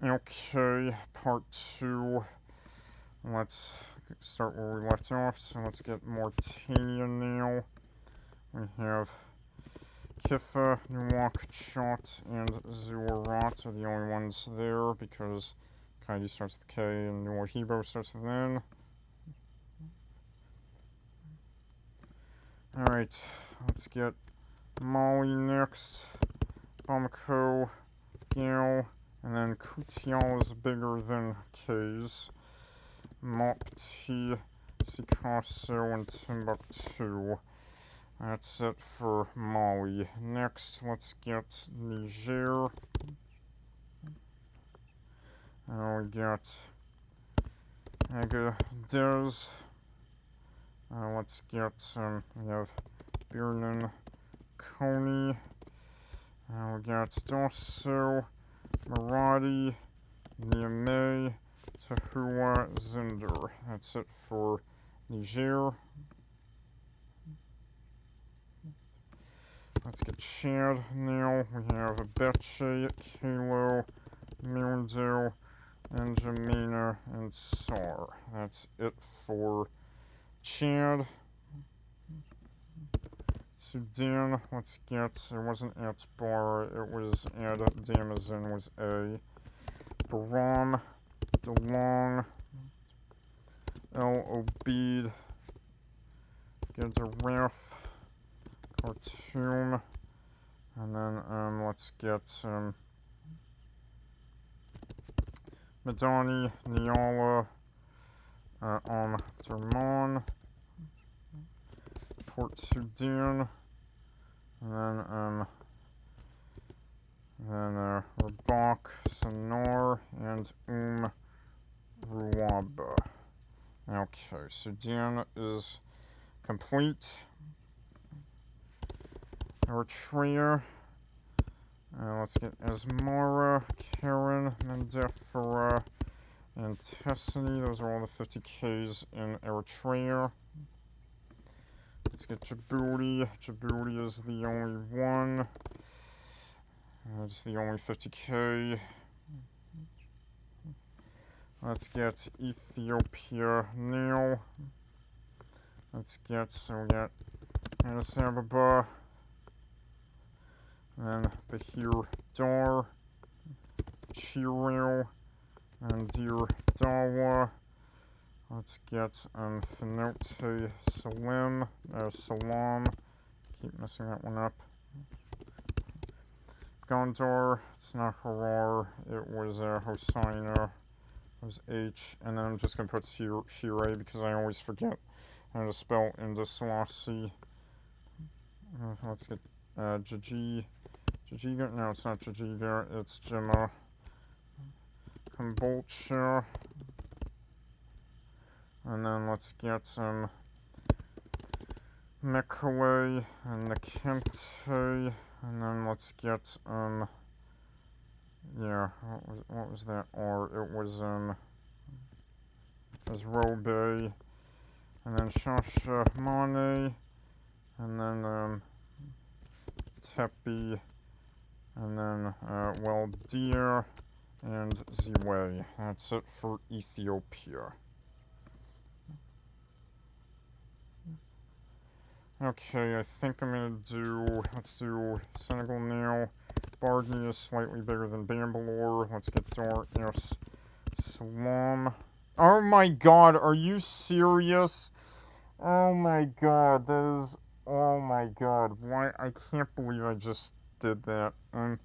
Okay, part two. Let's start where we left off. So let's get Mauritania now. We have Kiffa, Nouakchott, and Zouarat are the only ones there because Kaidi starts with K and Nouadhibou starts with N. Alright, let's get Mali next. Bamako, Gao, and then Koutial is bigger than K's. Mopti, Sikasso, and Timbuktu. That's it for Mali. Next, let's get Niger. We got Agadez. Let's get, we have Birnin, Kony. We got Dosso, Maradi, Niamey, Tahua, Zinder. That's it for Niger. Let's get Chad now. We have Betche, Kilo, Mundo, N'Djamena, and Sar. That's it for Chad. Sudan, let's get, it wasn't Atbar, it was Ad Damazin was A. Baram, DeLong, El Obeid, Gedaref, Khartoum, and then let's get Madani, Niala, Derman, Port Sudan, and then Rabak, Sanar, and Ruaba. Okay, Sudan is complete. Eritrea. Let's get Asmara, Karen, Mendefera, and Tessani. Those are all the 50Ks in Eritrea. Let's get Djibouti. Djibouti is the only one. It's the only 50K. Let's get Ethiopia now. Let's get, so we got Addis Ababa, and Bahir Dar, Chiril, and Dir Dawa. Let's get Finote Salim, Salam. Keep messing that one up. Gondar, it's not Harar, it was Hosaina, it was H, and then I'm just going to put Shire because I always forget how to spell Indus-Selassie. Let's get Jajiga, no it's not Jajiga, it's Jimma. Kambolcha, and then let's get Mekele and Nekente. And then let's get, yeah, what was that R? It was Robe, and then Shashamane, and then, Tepi, and then, Deer, and Ziwe. That's it for Ethiopia. Okay, I think I'm gonna do, let's do Senegal now. Bardi is slightly bigger than Bambalore. Let's get Dar Es Salaam. Oh my god, are you serious? Oh my god, that is, oh my god, why, I can't believe I just did that. I'm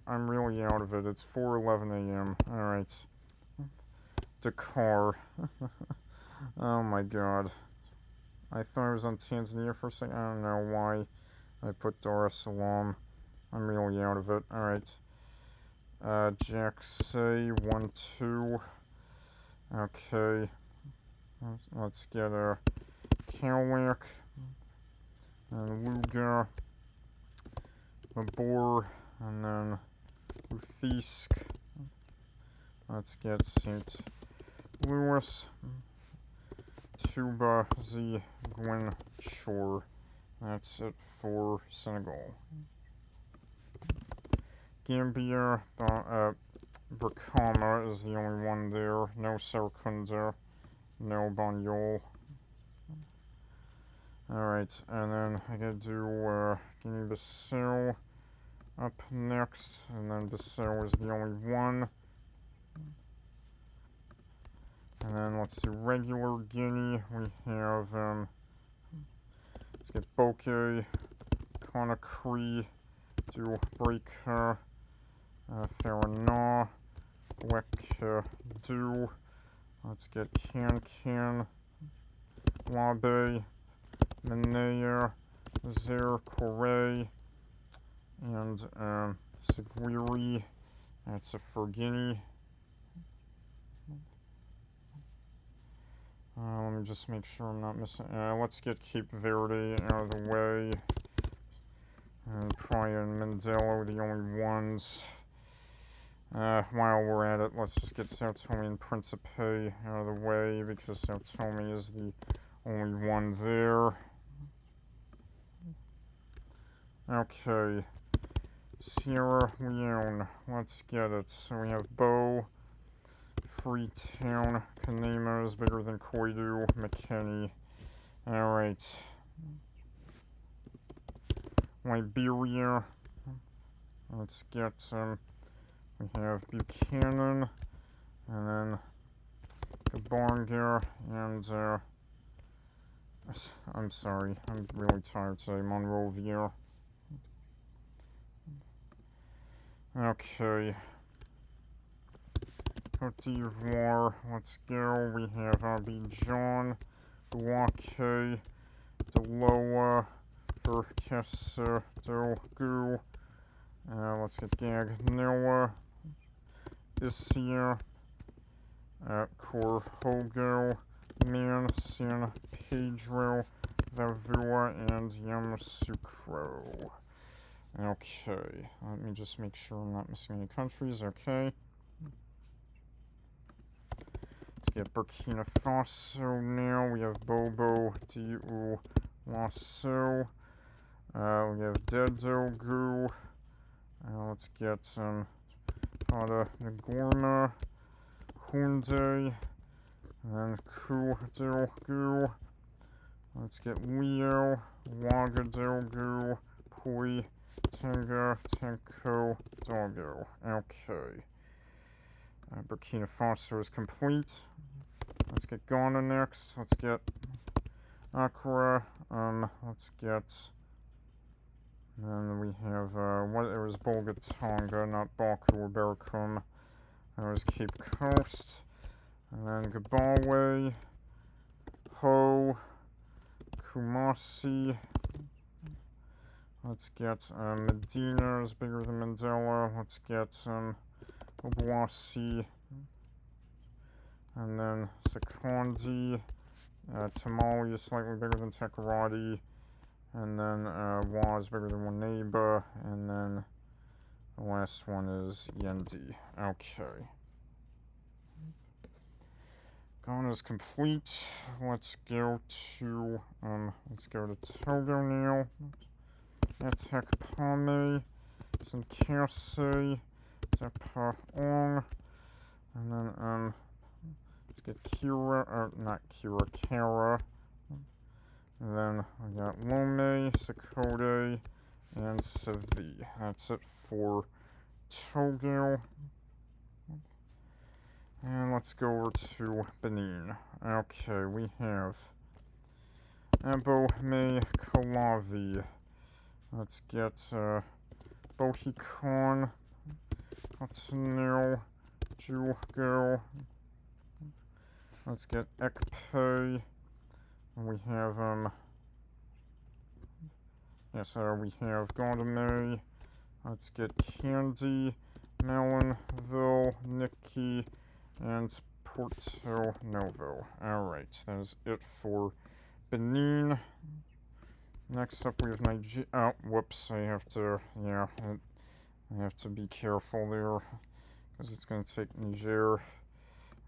really out of it. It's 4:11 a.m. Alright. Dakar. Oh my god. I thought I was on Tanzania for a second. I don't know why I put Dar es Salaam. I'm really out of it. Alright. Jackson 1-2. Okay. Let's get a Kalak. And Luga. Mabor. And then Ufisk. Let's get St. Louis. Tuba Z Gwyn Shore. That's it for Senegal. Gambia, Brikama is the only one there. No Serkunda. No Banjul. Alright, and then I gotta do Guinea-Bissau up next, and then Bissau is the only one. And then let's do regular Guinea. We have, let's get Bokeh, Conakry, do Breaker, Farana, Wek, do. Let's get Can, Wabe, Menea, Zer, Kore, and Seguiri. That's it for Guinea. Let me just make sure I'm not missing. Let's get Cape Verde out of the way. And Praia and Mindelo, the only ones. While we're at it, let's just get Sao Tome and Principe out of the way, because Sao Tome is the only one there. Okay. Sierra Leone, let's get it. So we have Bo, Freetown, Kanema is bigger than Koidu, McKinney. Alright. Liberia, let's get, we have Buchanan, and then Kabonga, and, I'm sorry, I'm really tired today, Monrovia. Okay. Cote d'Ivoire, let's go. We have Abidjan, Bouaké, Deloa, Verkessa, Dogu. Let's get Gagnoa, Isia, Corhogo, Man, San Pedro, Vavua, and Yamoussoukro. Okay, let me just make sure I'm not missing any countries. Okay. Let's get Burkina Faso now. We have Bobo, Diu, Lasso. We have Dedogu. Let's get Fada Ngorma, Hyundai, and Kudogu. Let's get Leo, Wagadogu, Pui, Tenga, Tenko, Doggo. Okay. Burkina Faso is complete. Let's get Ghana next. Let's get Accra. Let's get. Then we have what? It was Bolga Tonga, not Baku or Barakum. That was Cape Coast. And then Gabawe, Ho, Kumasi. Let's get Medina is bigger than Mandela. Let's get Obuasi. And then Sekondi. Tamale is slightly bigger than Tekarati. And then Wa is bigger than Waneba. And then the last one is Yendi. Okay. Ghana's complete. Let's go to Togo now. Attack Pame, Sinkase, Tapaong, and then let's get Kara. And then we got Lome, Sakode, and Savi. That's it for Togo. And let's go over to Benin. Okay, we have Abomey Kalavi. Let's get Bohikon, Cotonou, Jugo. Let's get Ekpe. And we have we have Gondomay. Let's get Candy, Melonville, Nikki, and Porto Novo. Alright, that is it for Benin. Next up we have Nigeria. Oh, whoops, I have to be careful there, because it's going to take Niger.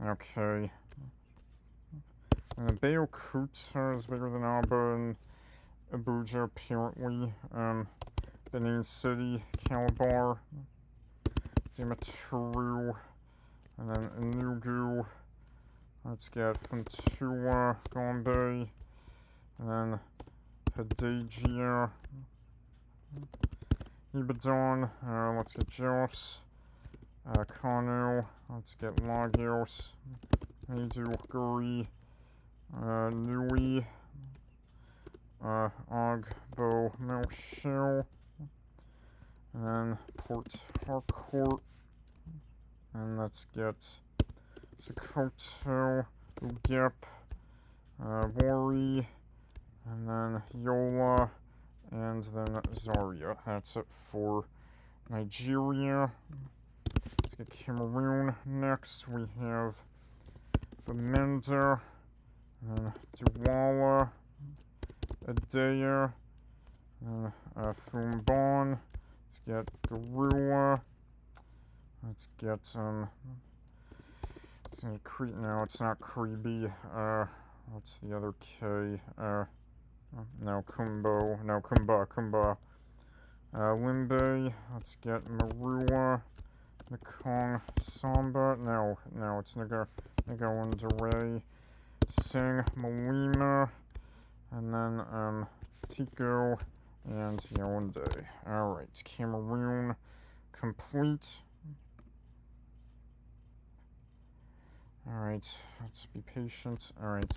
Okay. And Beokuta is bigger than Aba and Abuja, apparently. Benin City, Calabar, Damaturu, And then Enugu. Let's get Funtua, Gombe. And then Hadejia. Ibadan. Let's get Jos. Kano. Let's get Lagos. Maiduguri. Nui. Agbo Melshel. And then Port Harcourt. And let's get Sokoto, Ugep, Wari, and then Yola, and then Zaria. That's it for Nigeria. Let's get Cameroon next. We have Bamenda, and then Douala, Adaya, and Fumbon. Let's get Garua. Let's get no, it's not Creeby. What's the other K? No, Kumbo. No, Kumba. Limbe. Let's get Marua. Nakong Samba. No, it's Nagawandere. Sing Malima. And then, Tico and Yaoundé. Alright, Cameroon complete. Alright, let's be patient. Alright,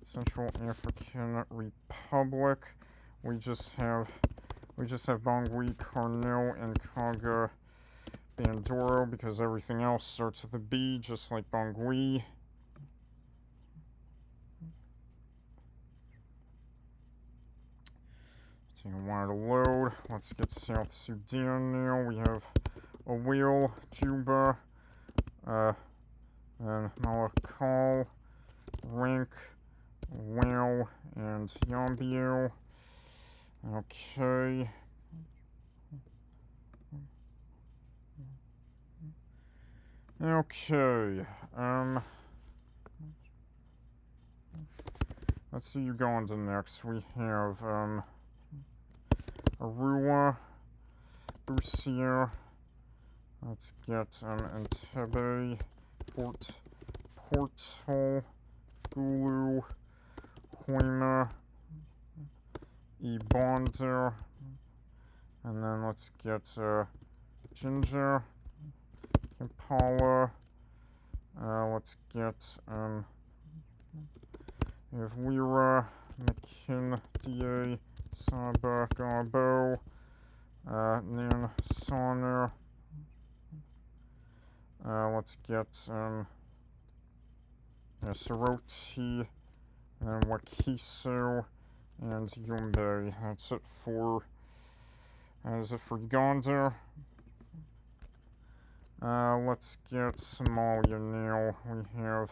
Central African Republic. We just have Bangui, Cornell, and Kaga Bandoro because everything else starts with a B, just like Bangui. Taking a while to load. Let's get South Sudan now. We have Awil, Juba, and Malakal, Rank, Wow, and Yambio. Okay. Let's see Uganda next. We have, Arua, Busia. Let's get, Entebbe, Fort Portal, Gulu, Hoima, Ibanda, and then let's get Ginger, Kampala. Let's get we have Lira, Makin, Da, Saba, Garbo, Nan Sonner. Let's get Soroti, and Wakiso, and Yumbe. That's it for Uganda. Let's get Somalia now. We have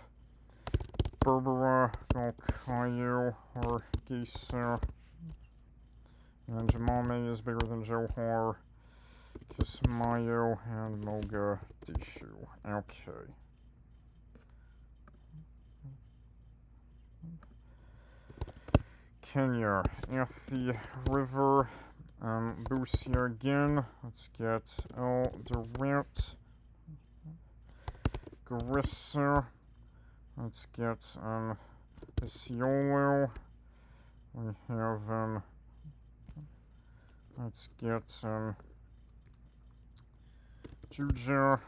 Berbera, Galkayo, or Geyser. And Jamame is bigger than Johar, Kismayo, and Mogadishu. Okay. Kenya, Athi River, Busia again. Let's get El Durant, Garissa. Let's get Isiolo. We have let's get Juja,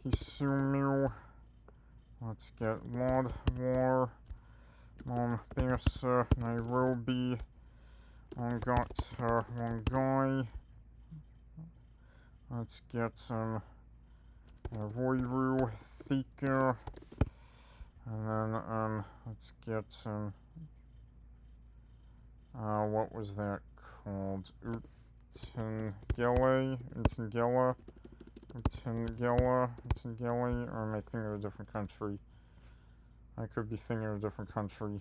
Kisumu. Let's get Lodwar, Mombasa, Nairobi, Ongata, Wangai. Let's get Voiru, Thika, and then let's get what was that called? Utengele, or am I thinking of a different country? I could be thinking of a different country.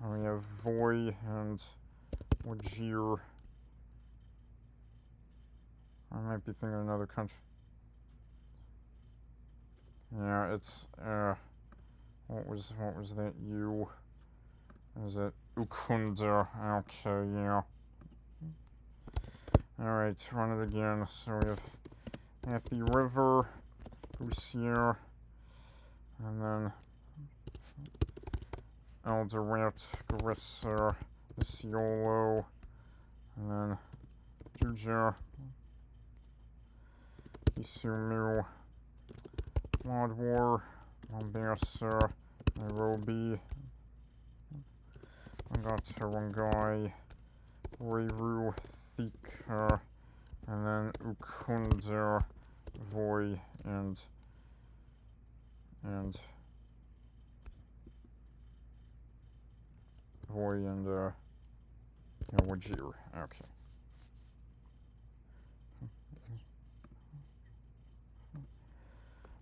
We have Voi and Wajir. I might be thinking of another country. Yeah, it's what was that U? Is it Ukunda? Okay, yeah. Alright, run it again. So we have Hathy River, Bussiere, and then Eldoret, Grisser, Missiolo, and then Juja, Kisumu, Wadwar, Mombasa, Nairobi, Wangai, Ruiru, Thika, and then Ukunda, Voi, and Wajir. Okay.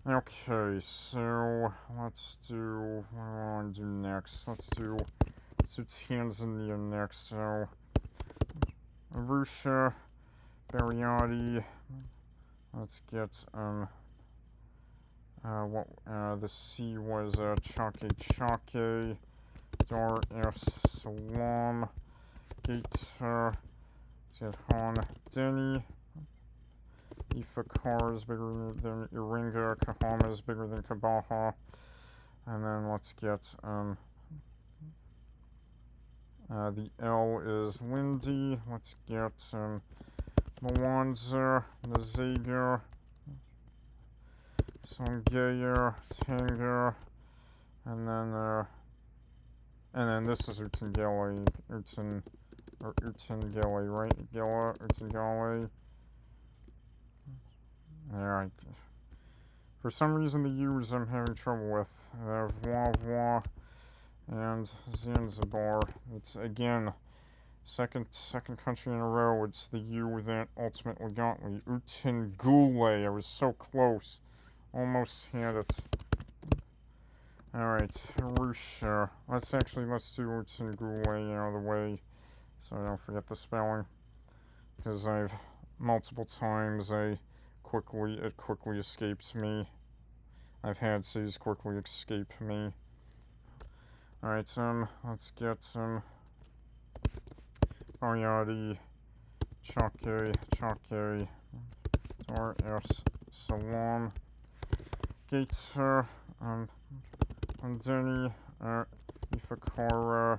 Okay, so let's do, what do I want to do next? Let's do Tanzania next. So Arusha, Bariadi. Let's get the C was Chake, Dar es Salaam, Gate. Let's get Han Deni. Ifakar is bigger than Iringa. Kahama is bigger than Kabaha. And then let's get the L is Lindy. Let's get Mwanza, Nazaga, Songea, Tanga, and then this is Utengale, Utengale, right? Utengale. Alright. For some reason the U's I'm having trouble with. Voivoi and Zanzibar. It's again second country in a row. It's the U that ultimately got me. Utengule. I was so close. Almost had it. Alright, Arusha. Let's do Utengule out of the way so I don't forget the spelling. Because I've multiple times it quickly escapes me. I've had C's quickly escape me. Alright, let's get Bariadi, Chake, Dar es Salaam, Gator, Andeni, Ifakara,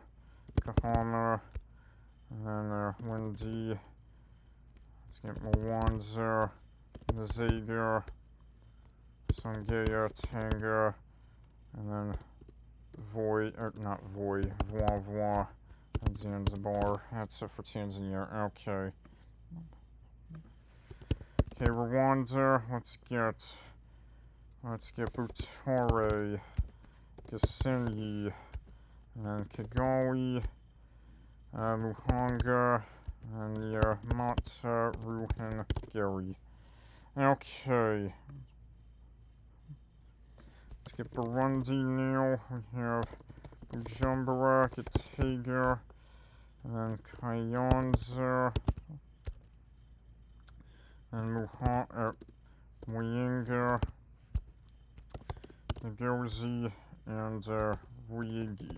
Kahama, and then Windy. Let's get Mwanza, Nazaga, Songea, Tanga, and then Voivoi, and Zanzibar. That's it for Tanzania. Okay. Okay, Rwanda. Let's get Butare, Gisenyi, and then Kigali, Muhanga, and Mata, Ruhengeri. Okay. Let's get Burundi now. We have Bujumbura, Gitega, and then Kayonza, and Muyinga, Ngozi, and Ruyigi.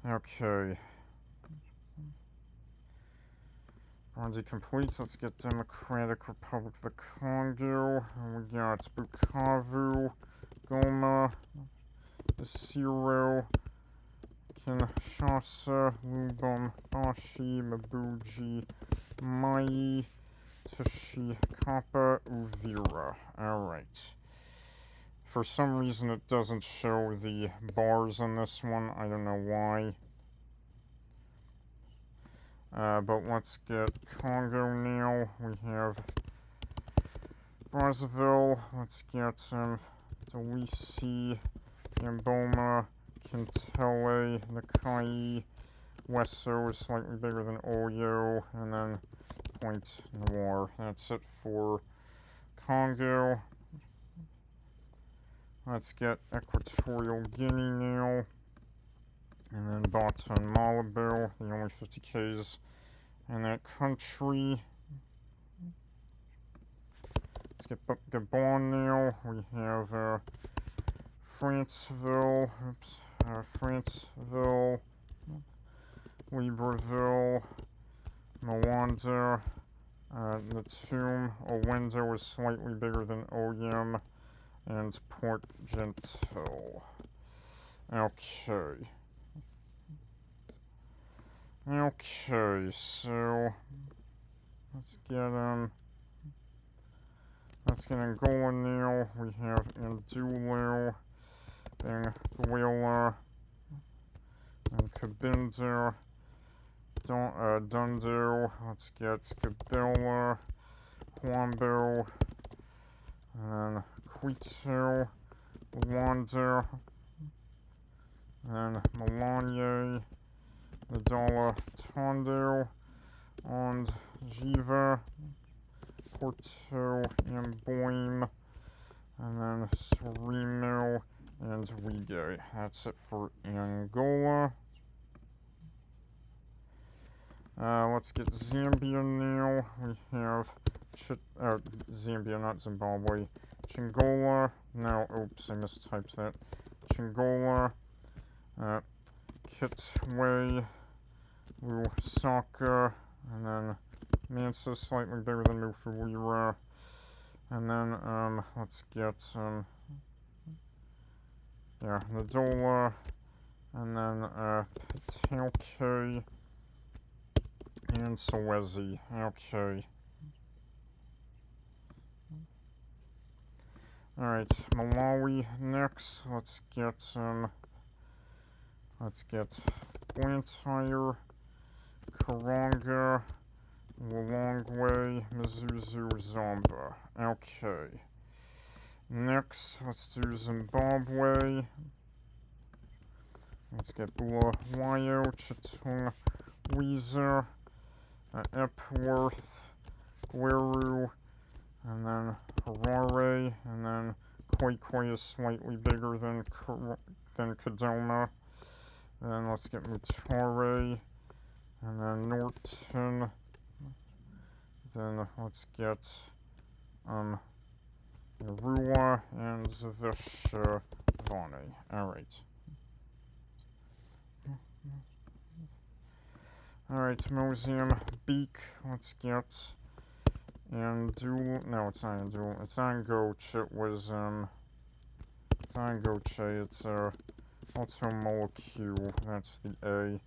Okay. Burundi complete. Let's get Democratic Republic of the Congo. And we got Bukavu, Goma, Isiro, Kinshasa, Lubumbashi, Mabuji, Mai, Tshikapa, Uvira. Alright. For some reason it doesn't show the bars on this one. I don't know why. But let's get Congo now. We have Brazzaville. Let's get Delisi, Gamboma, Kintele, Nakai, Wesso is slightly bigger than Oyo, and then Point Noir. That's it for Congo. Let's get Equatorial Guinea now. And then Baton Malabo, the only 50Ks in that country. Let's get Gabon now. We have Franceville, Libreville, Moanda, Netum. Owendo is slightly bigger than Oyem. And Port Gentil. Okay. Okay, so let's get Angola now. We have Ndulu, Benguela, and Cabinda, Dundu. Let's get Gabella, Huambo, and then Quito, Luanda, and Malanye, Nadala, Tondo, and Jiva, Porto, Amboim, and then Sorimo, and Wige. That's it for Angola. Let's get Zambia now. We have Zambia, not Zimbabwe. Chingola. No, oops, I mistyped that. Chingola. Kitwe. Lusaka. And then Mansa, slightly bigger than Mufuwira. And then, let's get, Nadola. And then, Patelke. And Solwezi. Okay. Alright, Malawi next. Let's get Blantyre, Karonga, Lilongwe, Mzuzu, Zomba. Okay. Next, let's do Zimbabwe. Let's get Bulawayo, Chitung, Weezer, Epworth, Gweru, and then Harare, and then Khoikhoi is slightly bigger than Kadoma. Then let's get Mutare, and then Norton. Then let's get Rua and Zavishvani. Alright. Alright, Mozambique. Let's get Andul. No, it's not Andul. It's Angoche. It was, it's Angoche. It's, also Molecule. That's the A.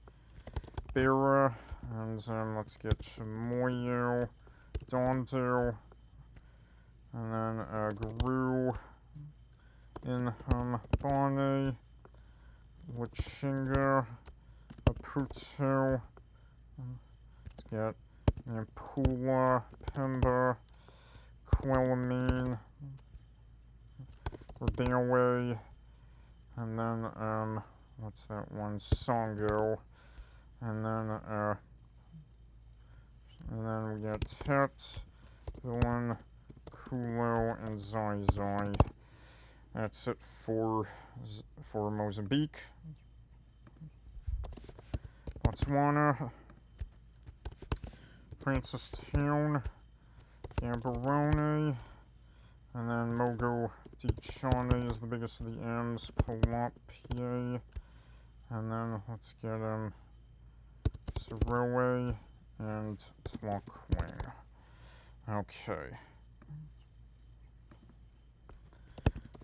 Bera. And, let's get Chamoyo. Dondo. And then, Guru. Inham. Bane. Wachinga. Maputo. Let's get Nampula, Pemba, Quelimane, Rabanaway, and then, what's that one? Songo, and then we got Tet, Villain, Kulo, and Zai Zai. That's it for Mozambique. Botswana, Francistown, Gaborone, and then Mogo Dichane is the biggest of the M's, Palapie, and then let's get Saroe and Tlakwing. Okay.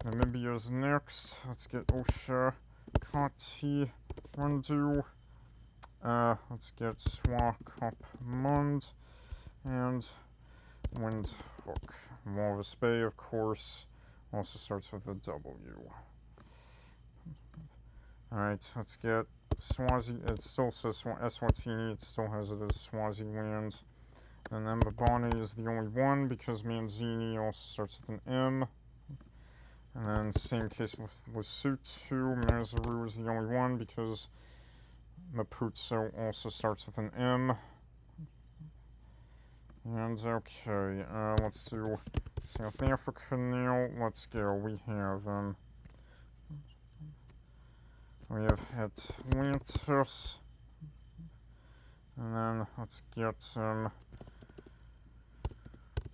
Namibia's next. Let's get Osha, Kati, Rundu. Let's get Swakopmund and Windhoek. Walvis Bay, of course, also starts with a W. Alright, let's get Swazi. It still says Eswatini, it still has it as Swaziland. And then Mbabane is the only one because Manzini also starts with an M. And then same case with Lesotho. Maseru is the only one because Maputo also starts with an M. And okay, let's do South Africa now. Let's go. We have Atlantis. And then let's get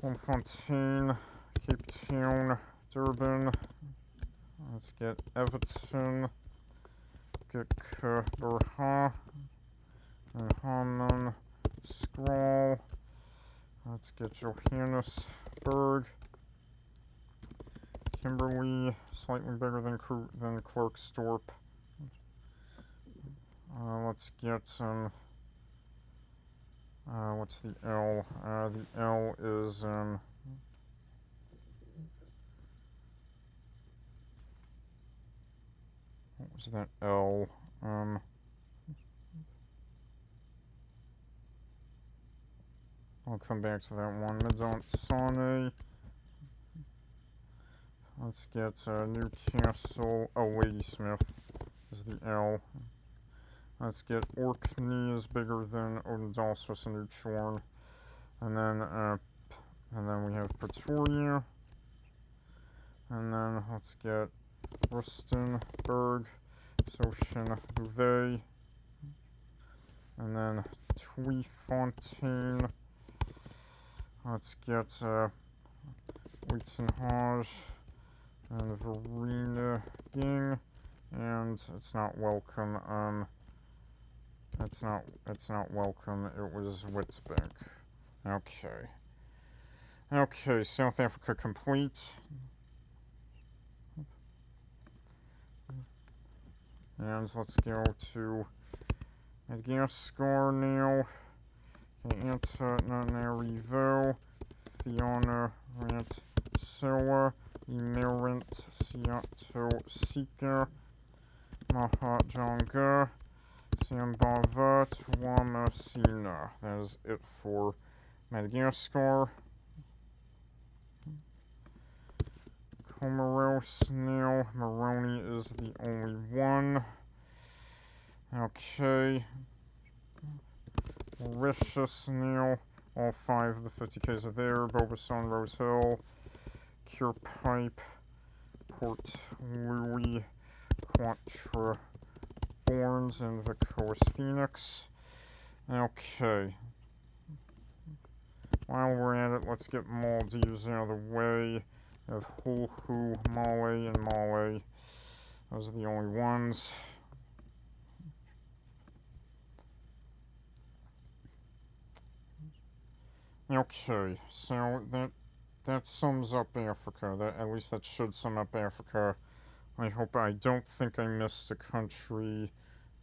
Bloemfontein, Cape Town, Durban. Let's get Everton, Gqeberha, and Harmon, Scroll, Let's get Johannesburg. Kimberly, slightly bigger than Klerksdorp. Let's get what's the L? The L is what was that L? I'll come back to that one. Medonsane. Let's get Newcastle. Oh, Ladysmith is the L. Let's get Orkney is bigger than Odendalsvis and Newchorn. And then we have Pretoria. And then let's get Rustenburg, Sosjenhoeve. And then Tweefontein. Let's get Uitenhage and Vereniging, and it's not welcome. It's not welcome. It was Witbank. Okay, South Africa complete. And let's go to Madagascar now. Antananarivo, Fiona Rant Soa, Emirant Siato Sika, Mahajanga, Sambava, Tuamasina. That is it for Madagascar. Comoros now. Moroni is the only one. Okay. Mauritius now. All 5 of the 50Ks are there. Beaubassin, Rose Hill, Curepipe, Port Louis, Quatre Borns, and Vicoris Phoenix. Okay. While we're at it, let's get Maldives out of the way. We have Hulu, Male, and Male. Those are the only ones. Okay, so that sums up Africa. At least that should sum up Africa. I don't think I missed a country.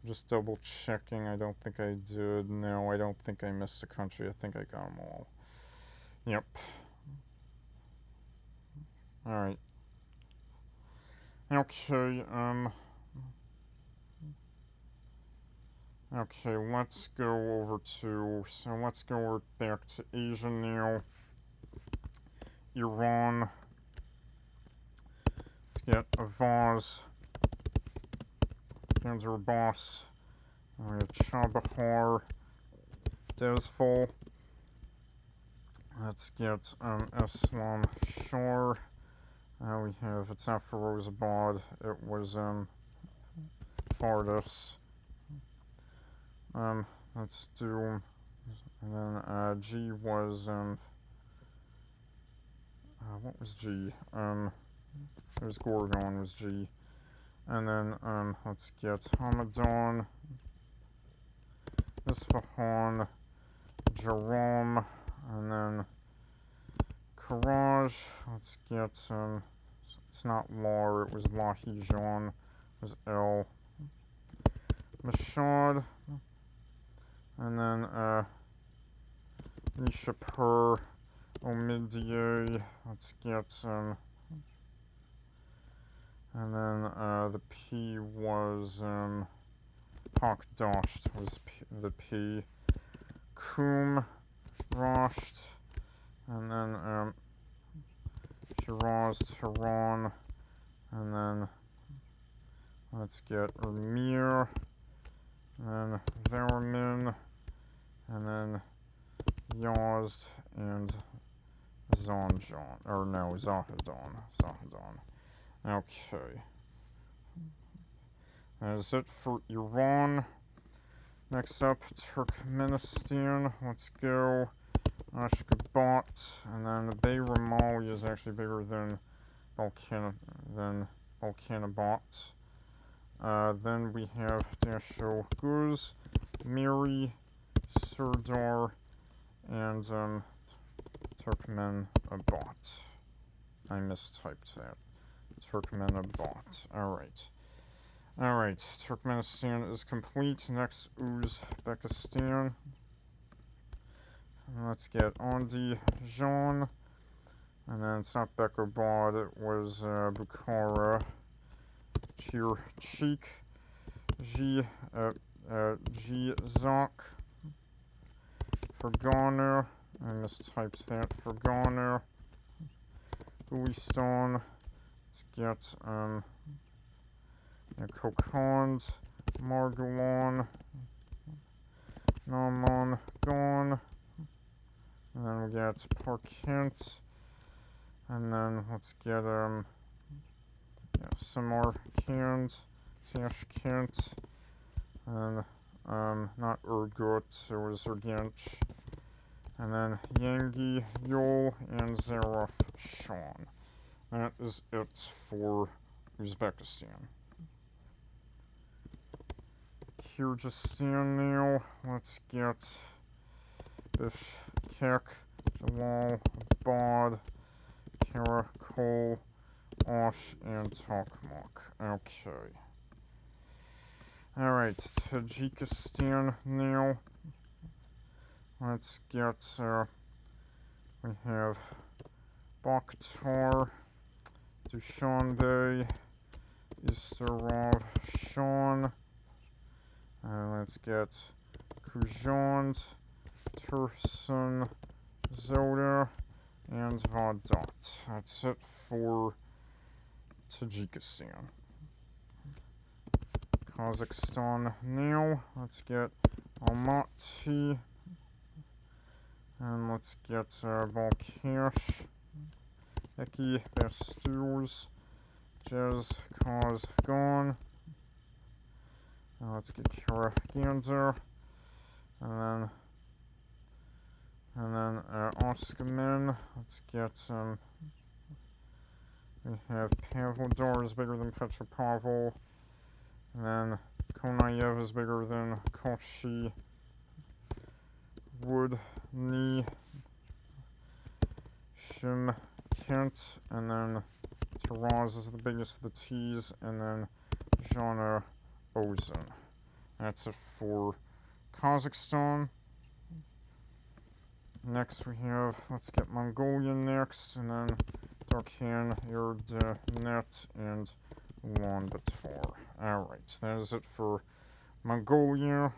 Just double checking. I don't think I did. No, I don't think I missed a country. I think I got them all. Yep. Alright. Okay, okay, let's go back to Asia now. Iran. Let's get Avaz, Ganzarbas, we have Chabahar, Desful. Let's get Islam Shar. We have, it's not Firozabad, it was Fardis. Let's do, and then G was what was G? It was Gorgon was G. And then let's get Hamadan, Isfahan, Jerome, and then Karaj. Let's get it's not Lar, it was Lahijan, it was L. Mashad, and then Nishapur, Omidyay. Let's get and then the P was Pakdasht was the P. Kum, Rasht, and then Shiraz, Tehran, and then let's get Urmir, and then Varamin, and then Yazd, and Zanjan, or no, Zahedon. Okay. That is it for Iran. Next up, Turkmenistan. Let's go. Ashgabat, and then Bayramali is actually bigger than Balkanabat. Then we have Dashoguz, Miri, Serdar, and Turkmenabat. I mistyped that. Turkmenabat. Alright. Alright, Turkmenistan is complete. Next, Uzbekistan. Let's get Andijan. And then it's not Bekobad, it was Bukhara. Chirchik. Jizak. Fergana. I mistyped that. Fergana. Gulistan. Let's get Kokand. Margalan. Naman Gon. And then we get Parkent. And then let's get Samarkand, Tashkent, and not Urgut, it was Urgench. And then Yangi, Yol, and Zarafshan. That is it for Uzbekistan. Kyrgyzstan now. Let's get Bishkek, Jalalabad, Karakol, Osh, and Tokmak. Okay. Alright, Tajikistan now. Let's get, we have Bakhtar, Dushanbe, Istarov Shan. Let's get Kujand, Tursun, Zoda, and Vadat. That's it for Tajikistan. Kazakhstan now. Let's get Almaty. And let's get Balkash. Eki Basturs. Jez Kazgan. Let's get Karaganda. And then Oskamin. Let's get we have Pavlodar is bigger than Petropavl. And then Konayev is bigger than Koshi. Woodny. Shymkent. And then Taraz is the biggest of the T's. And then Jana Ozan. That's it for Kazakhstan. Next we have, let's get Mongolia next, and then Darkhan, Erdenet, and Ulaanbaatar. Alright, that is it for Mongolia.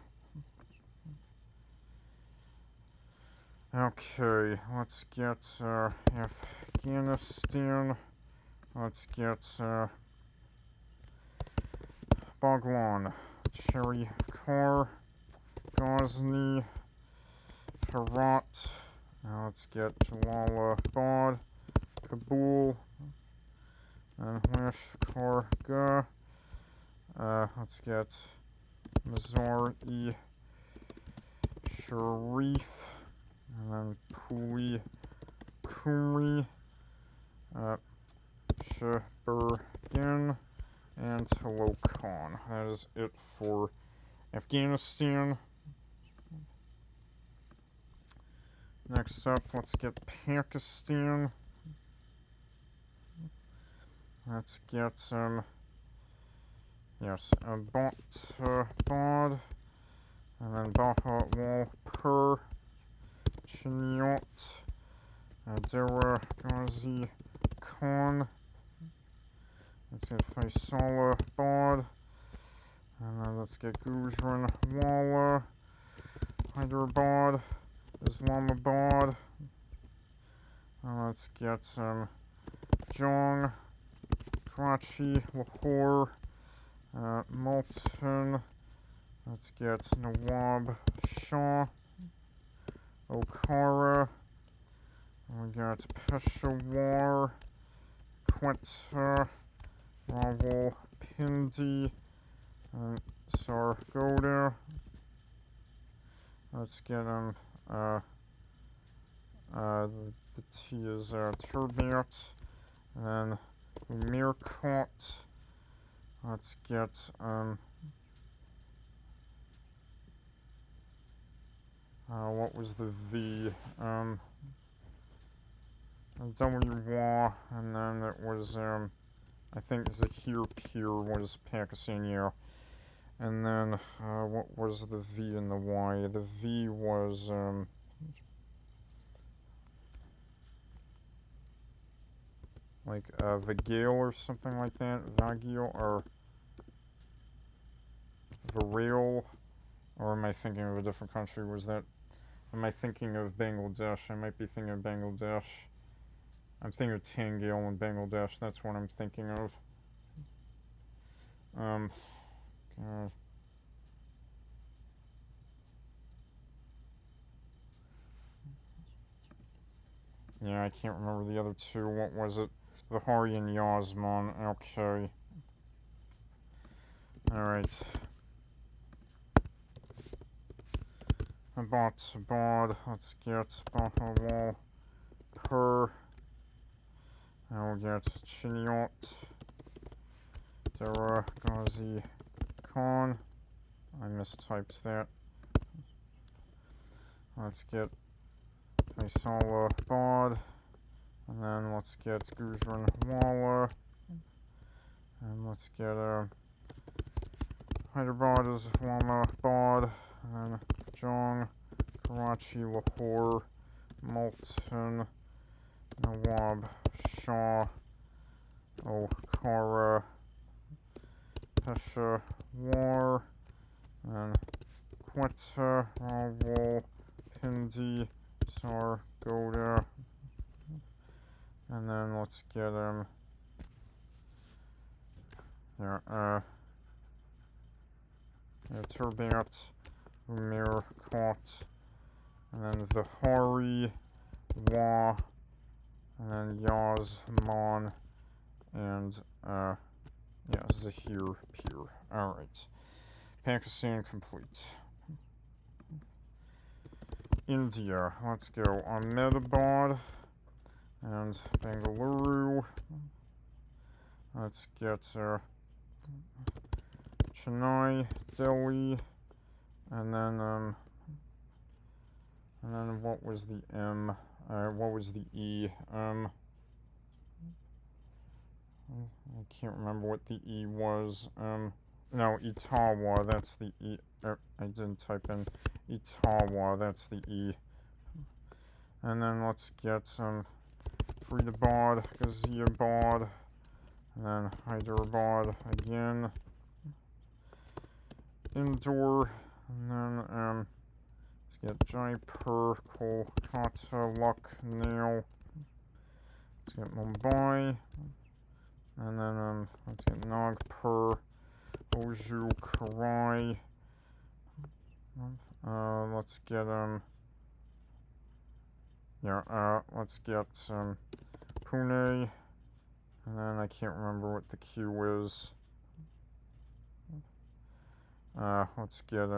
Okay, let's get Afghanistan. Let's get Baghlan, Cherry Kar, Ghazni, Herat. Now let's get Jalalabad, Kabul, and Lashkar-Gah. Let's get Mazar-e Sharif, and then Puli Kumri, Sheberghan, and Talokan. That is it for Afghanistan. Next up, let's get Pakistan. Let's get Abbottabad, and then Bahawalpur, Chiniot, Dera Ghazi Khan. Let's get Faisalabad, and then let's get Gujranwala, Hyderabad, Islamabad. Let's get Jong, Karachi, Lahore, Multan. Let's get Nawab Shah, Okara. We got Peshawar, Quetta, Rawalpindi, and Sargodha. Let's get the T is Turbat, and then Mirkot. Let's get what was the V? WA, and then it was, I think Zahir Pir was Pakistan, yeah. And then, what was the V and the Y? The V was, like, Vigil or something like that. Vagil, or Varil, or am I thinking of a different country? Am I thinking of Bangladesh? I might be thinking of Bangladesh. I'm thinking of Tangale in Bangladesh. That's what I'm thinking of. God. Yeah, I can't remember the other two. What was it? Vihari and Yasman. Okay. Alright. Abbottabad. Let's get Bahawal. Per. And we'll get Chiniot. Dara Ghazi Khan. I mistyped that. Let's get Faisalabad. And then let's get Gujranwala. And let's get Hyderabad is Islamabad. And then Jong, Karachi, Lahore, Multan, Nawab Shah, Okara, Peshawar, and Quetta, Rawal, Pindi, Sargodha, and then let's get Turbat, Umir Kot, and then Vihari, Wa, and then Yazman, and Zahir Pir. Alright. Pakistan complete. India. Let's go Ahmedabad and Bengaluru. Let's get Chennai, Delhi, and then what was the M? What was the E? I can't remember what the E was. No, Itawa, that's the E. I didn't type in Itawa, that's the E. And then let's get Faridabad, Ghaziabad, and then Hyderabad again. Indore, and then let's get Jaipur, Kolkata, Lucknow. Let's get Mumbai, and then let's get Nagpur, Oju, Karai. Let's get let's get Pune, and then I can't remember what the Q is. Let's get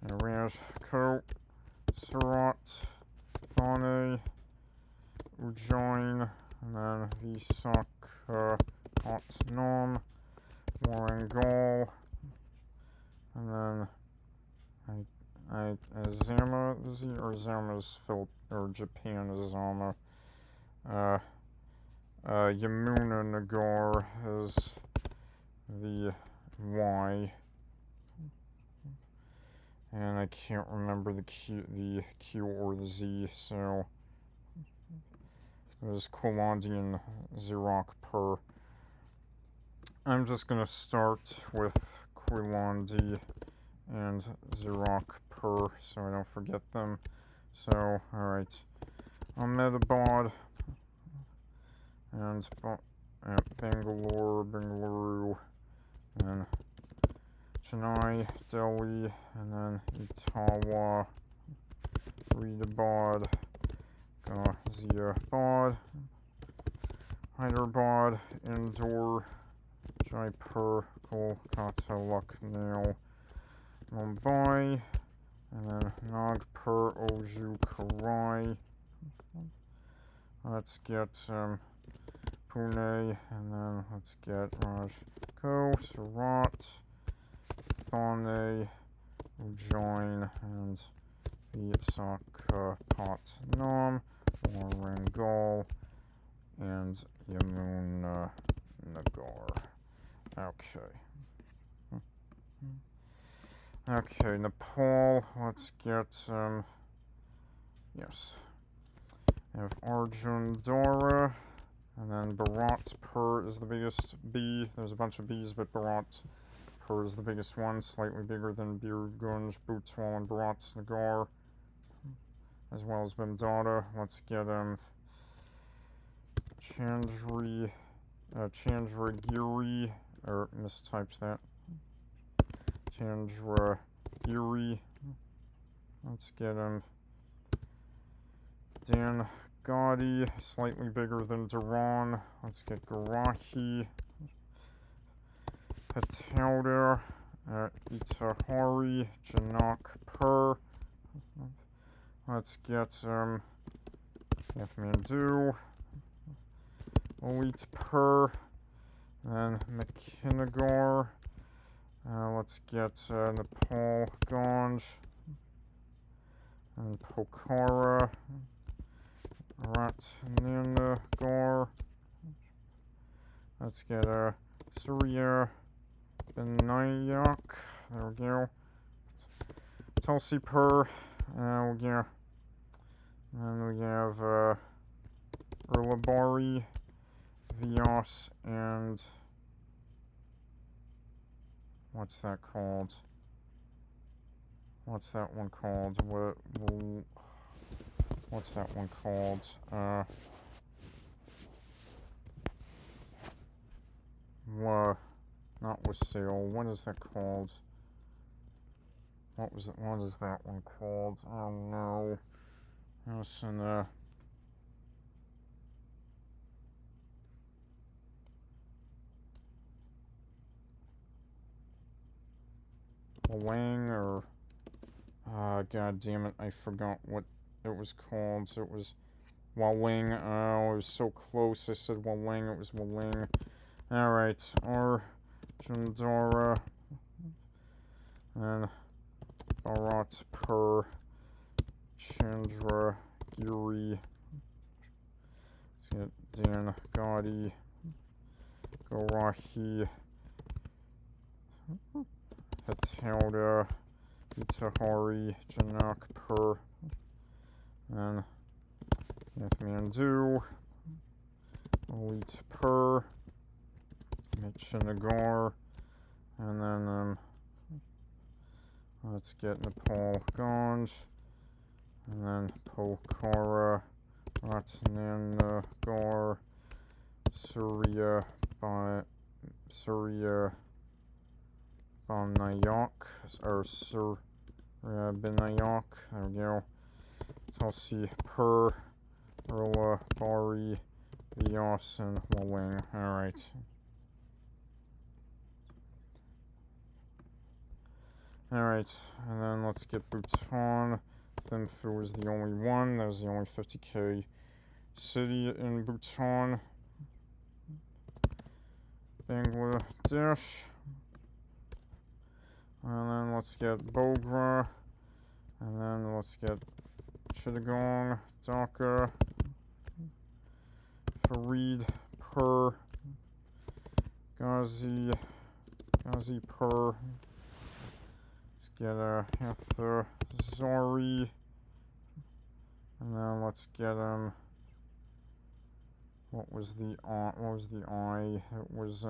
Rajkot, Surat, Thane, Ujjain, and then Visakhapatnam, Warangal, and then Zama, or Zama's or Japan is Zama. Yamunanagar is the Y, and I can't remember the Q or the Z, so it was Kolandi and Zirakpur. I'm just gonna start with Quilandi and Zirakpur so I don't forget them. So, alright. Ahmedabad and Bengaluru, and Chennai, Delhi, and then Itawa, Faridabad, Ghaziabad, Hyderabad, Indore, Jaipur, Kolkata, Lucknow, Mumbai, and then Nagpur, Oju, Karai. Let's get Pune, and then let's get Rajkot, Surat, Thane, Ujjain, and Visakhapatnam, Warangal, and Yamun Nagar. Okay. Okay, Nepal, let's get, yes. I have Arjun Dora, and then Bharatpur is the biggest bee. There's a bunch of bees, but Bharatpur is the biggest one, slightly bigger than Birgunj, Butwal, and Bharatnagar, as well as Bimdada. Let's get, Chandragiri, or mistypes that. Chandragiri. Let's get Dan Gaudy, slightly bigger than Duran. Let's get Garahi. Patalda, Itahari, Janakpur. Let's get Kathmandu, Elitepur, then Mackinagar. Let's get Nepal Ganj, and Pokhara, Ratnanagar. Let's get Surya Binayak. There we go. Tulsipur. And we have Urlabari, Vyas, and what's that called? What's that one called? What's that one called? Not Wassail. What is that called? What is that one called? Oh no. Listen, Wang, or god damn it, I forgot what it was called. So it was Waling. Oh, it was so close. I said Waling, it was Waling. Alright, Arjundara, and Bharatpur, Chandragiri. Let's get Dan Gaudy, Garahi, Patalda, Itahari, Janakpur, and Kathmandu, Elitepur, Michinagar, and then let's get Nepal Ganj, and then Pokhara, Ratnanagar, Surya Binayak, or Surya Binayak. There we go. Tulsipur, Urlabari, Vyas, and Waling. Alright. Alright, and then let's get Bhutan. Thimphu is the only one. That was the only 50k city in Bhutan. Bangladesh. And then let's get Bogra. And then let's get Chittagong, Dhaka, Faridpur, Ghazipur. Let's get Hathazari, and then let's get what was the I? It was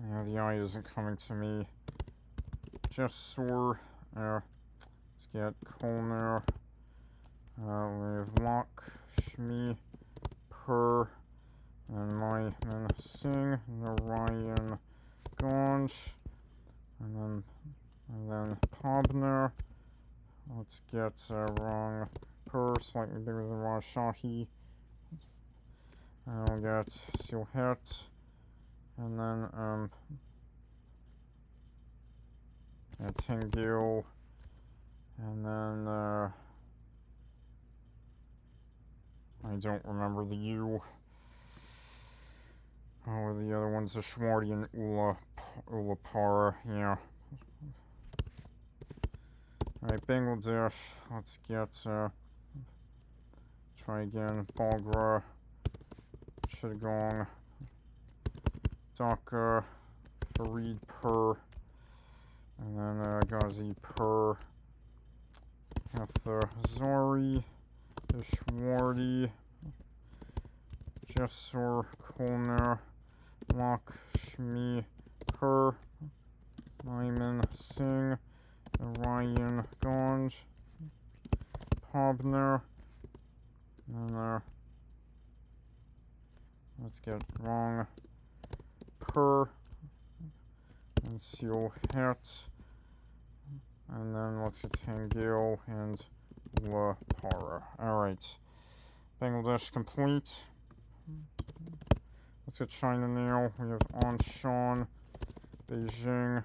yeah, the I isn't coming to me. Jessore. Let's get Kolner. We have Lakshmi Pur, and Maiman Singh, Narayan Ganj, and then Pabner. Let's get Rangpur, slightly bigger than Rajshahi. And we'll get Sylhet, and then Tengil, and then I don't remember the U. Oh, the other one's Ashwardi and Ulapara, yeah. Alright, Bangladesh. Let's get, try again. Balgra, Chittagong, Dhaka, Faridpur, and then Ghazipur, Hathazari, Ishwardi, Jessore, Kulna, Lakshmipur, Lyman Singh, Narayan Ganj, Pabner, and let's get wrong, Pur, and Sylhet, and then let's get Tangale and La Para. Alright, Bangladesh complete. Let's get China now. We have Anshan, Beijing,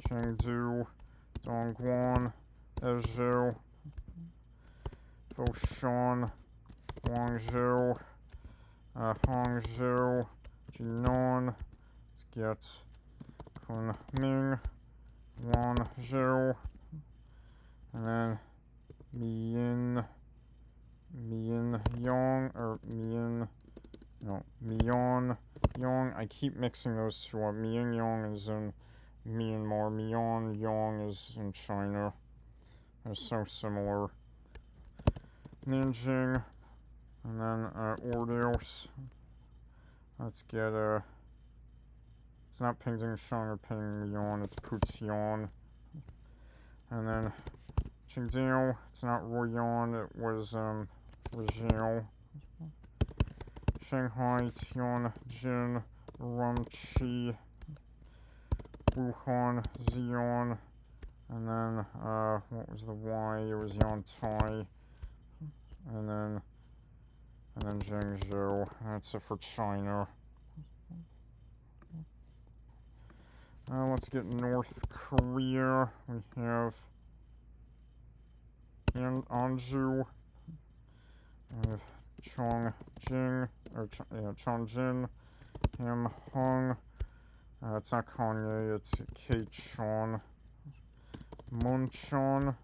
Chengdu, Dongguan, Ezhou, Foshan, Guangzhou, Hangzhou, Jinan. Let's get Kunming, Guangzhou, and then Myeonyong. I keep mixing those two up. Myeonyong is in Myanmar. Myeonyong is in China. They're so similar. Nanjing, and then Ordos. Let's get it's not Pingdingshan or Pingyan, it's Putian. And then Qingdao, it's not Ruoyan, it was Rizhao. Shanghai, Tianjin, Urumqi, Wuhan, Xi'an, and then what was the Y? It was Yantai, and then Zhengzhou. That's it for China. Let's get North Korea. We have Anju. We have Chongjin, Hamhung. It's not Kanye, it's Keichon. Muncheon.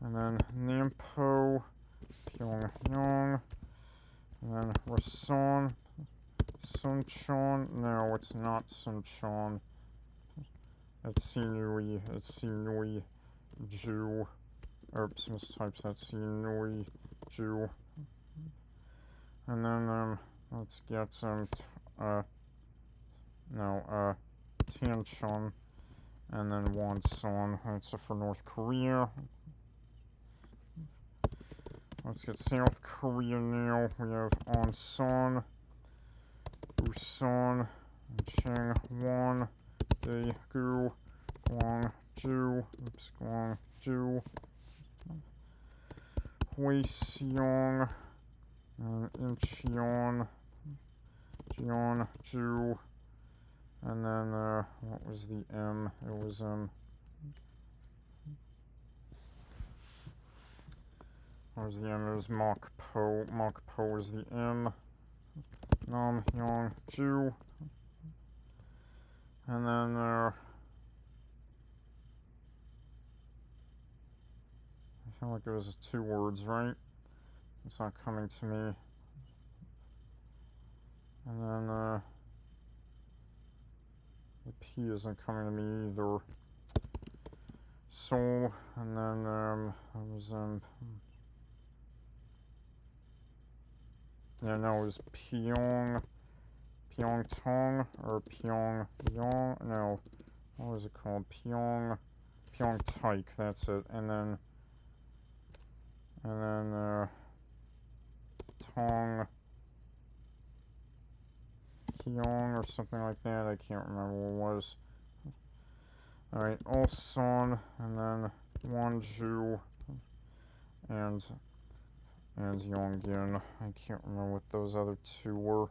And then Nampo, Pyongyang. And then Rason, Suncheon. No, it's not Suncheon. It's Sinui. It's Sinui Ju. Oops, mistypes that. Sinui Ju. And then let's get Tianchon, and then Wonsan. That's it for North Korea. Let's get South Korea now. We have Onsan, Busan, Changwon, Daegu, Gwangju, Hwasong, Incheon, Jeonju, and then what was the M? It was what was the M? It was Mokpo. Mokpo is the M. Namyongju, and then I feel like it was 2 words, right? It's not coming to me. And then the P isn't coming to me either. Seoul, and then it was it was Pyeongtaek, or Pyongyang. No, what was it called? Pyeongtaek. That's it. And then Tong Kyong or something like that. I can't remember what it was. Alright, Ulsan, and then Wonju, and Yonggyon. I can't remember what those other 2 were.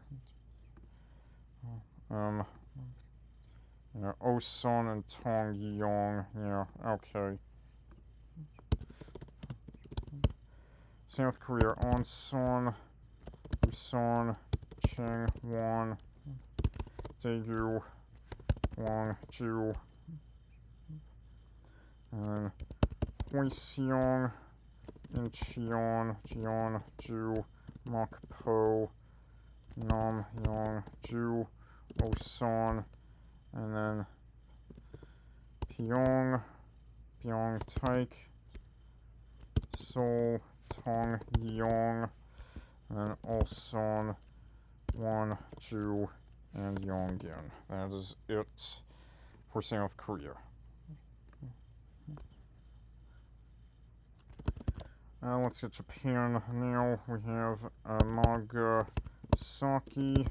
Osan and Tongyong. Yeah, okay. South Korea, Onsan, Busan, Changwon, Daegu, Gwangju, and then Hwasong, Incheon, Jeonju, Mokpo, Namyangju, Osan, and then Pyeongtaek, Seoul, Tongyeong, and then Ulsan, Wonju, and Yongin. That is it for South Korea. Let's get Japan now. We have Nagasaki,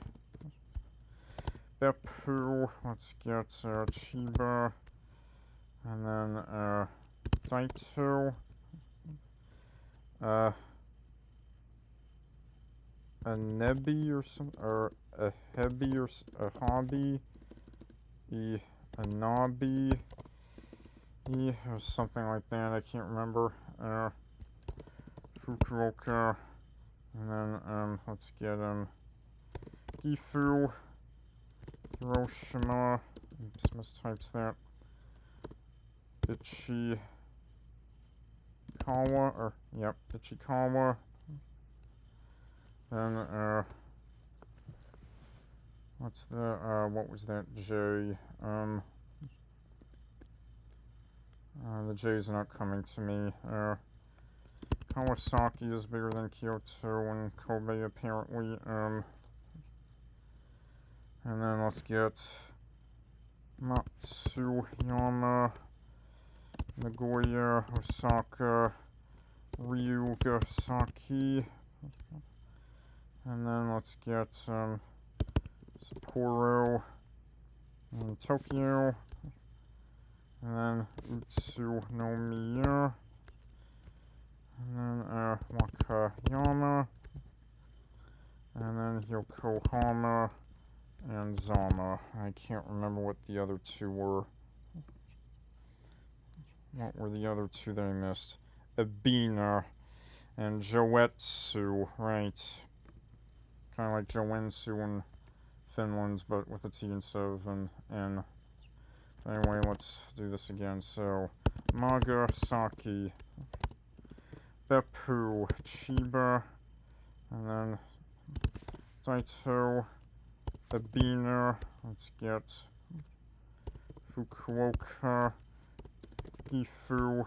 Beppu. Let's get Chiba, and then Daito, a Nebi or something, or a Hebi or a Hobby, a Nabi, or something like that. I can't remember. Fukuoka, and then let's get Gifu, Hiroshima. Oops, mistypes that. Ichikawa, Ichikawa. Then what's the what was that J? The J's not coming to me. Kawasaki is bigger than Kyoto and Kobe apparently. And then let's get Matsuyama, Nagoya, Osaka, Ryugasaki. And then let's get Sapporo and Tokyo. And then Utsunomiya. And then Wakayama. And then Yokohama and Zama. I can't remember what the other two were. What were the other two that I missed? Ebina and Joetsu, right. Kind of like Joensu in Finland, but with a T instead of an N. Anyway, let's do this again. So, Nagasaki, Beppu, Chiba, and then Daito, Ebina. Let's get Fukuoka, Gifu,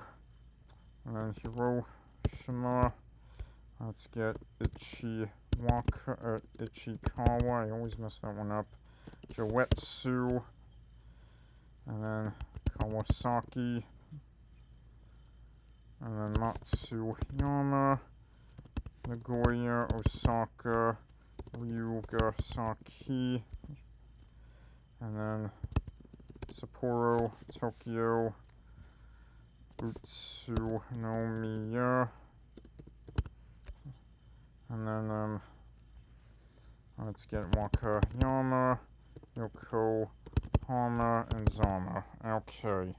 and then Hiroshima. Let's get Ichikawa. I always mess that one up. Joetsu, and then Kawasaki, and then Matsuyama, Nagoya, Osaka, Ryugasaki, and then Sapporo, Tokyo, Utsunomiya, and then let's get Wakayama, Yokohama, and Zama. Okay.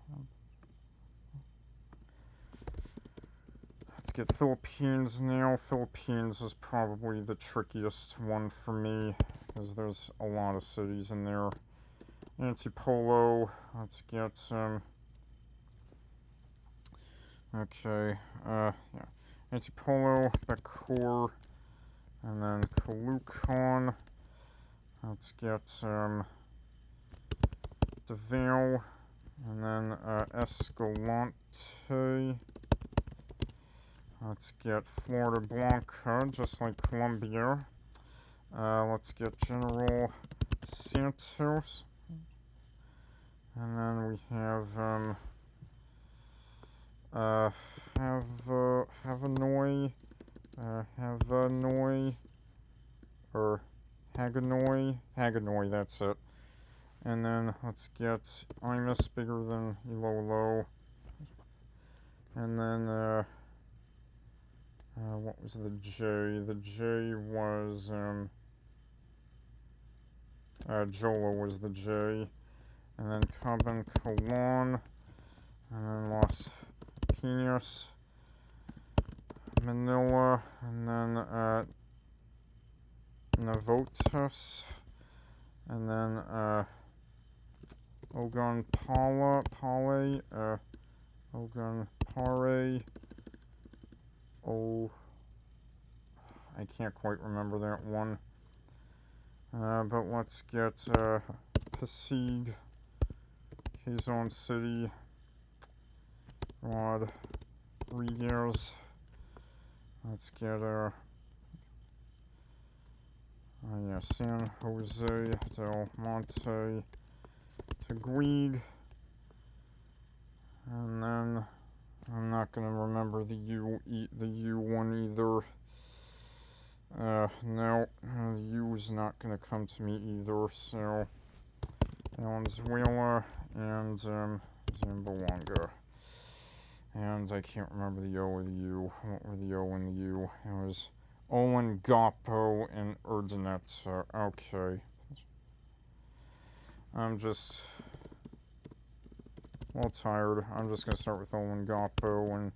Let's get Philippines now. Philippines is probably the trickiest one for me because there's a lot of cities in there. Antipolo. Let's get okay. Yeah. Antipolo, Bacoor, and then Caloocan. Let's get Davao, and then Escalante. Let's get Florida Blanca, just like Colombia. Let's get General Santos. And then we have Havanoy, or Hagonoy, that's it. And then let's get Imus, bigger than Ilolo. And then what was the J? The J was Jolo was the J. And then Caban Colon, and then Los Pinos, Manila, and then Navotas, And then, Ogun Pale, Ogun Pare, I can't quite remember that one. But let's get, Pasig, Quezon City, Rodriguez. Let's get, San Jose del Monte, Taguig. And then I'm not gonna remember the U one either. No, the U is not gonna come to me either. So Valenzuela and Zamboanga. And I can't remember the O or the U. What were the O and the U? It was Olongapo and Urdaneta. Okay. I'm just a little tired. I'm just going to start with Olongapo and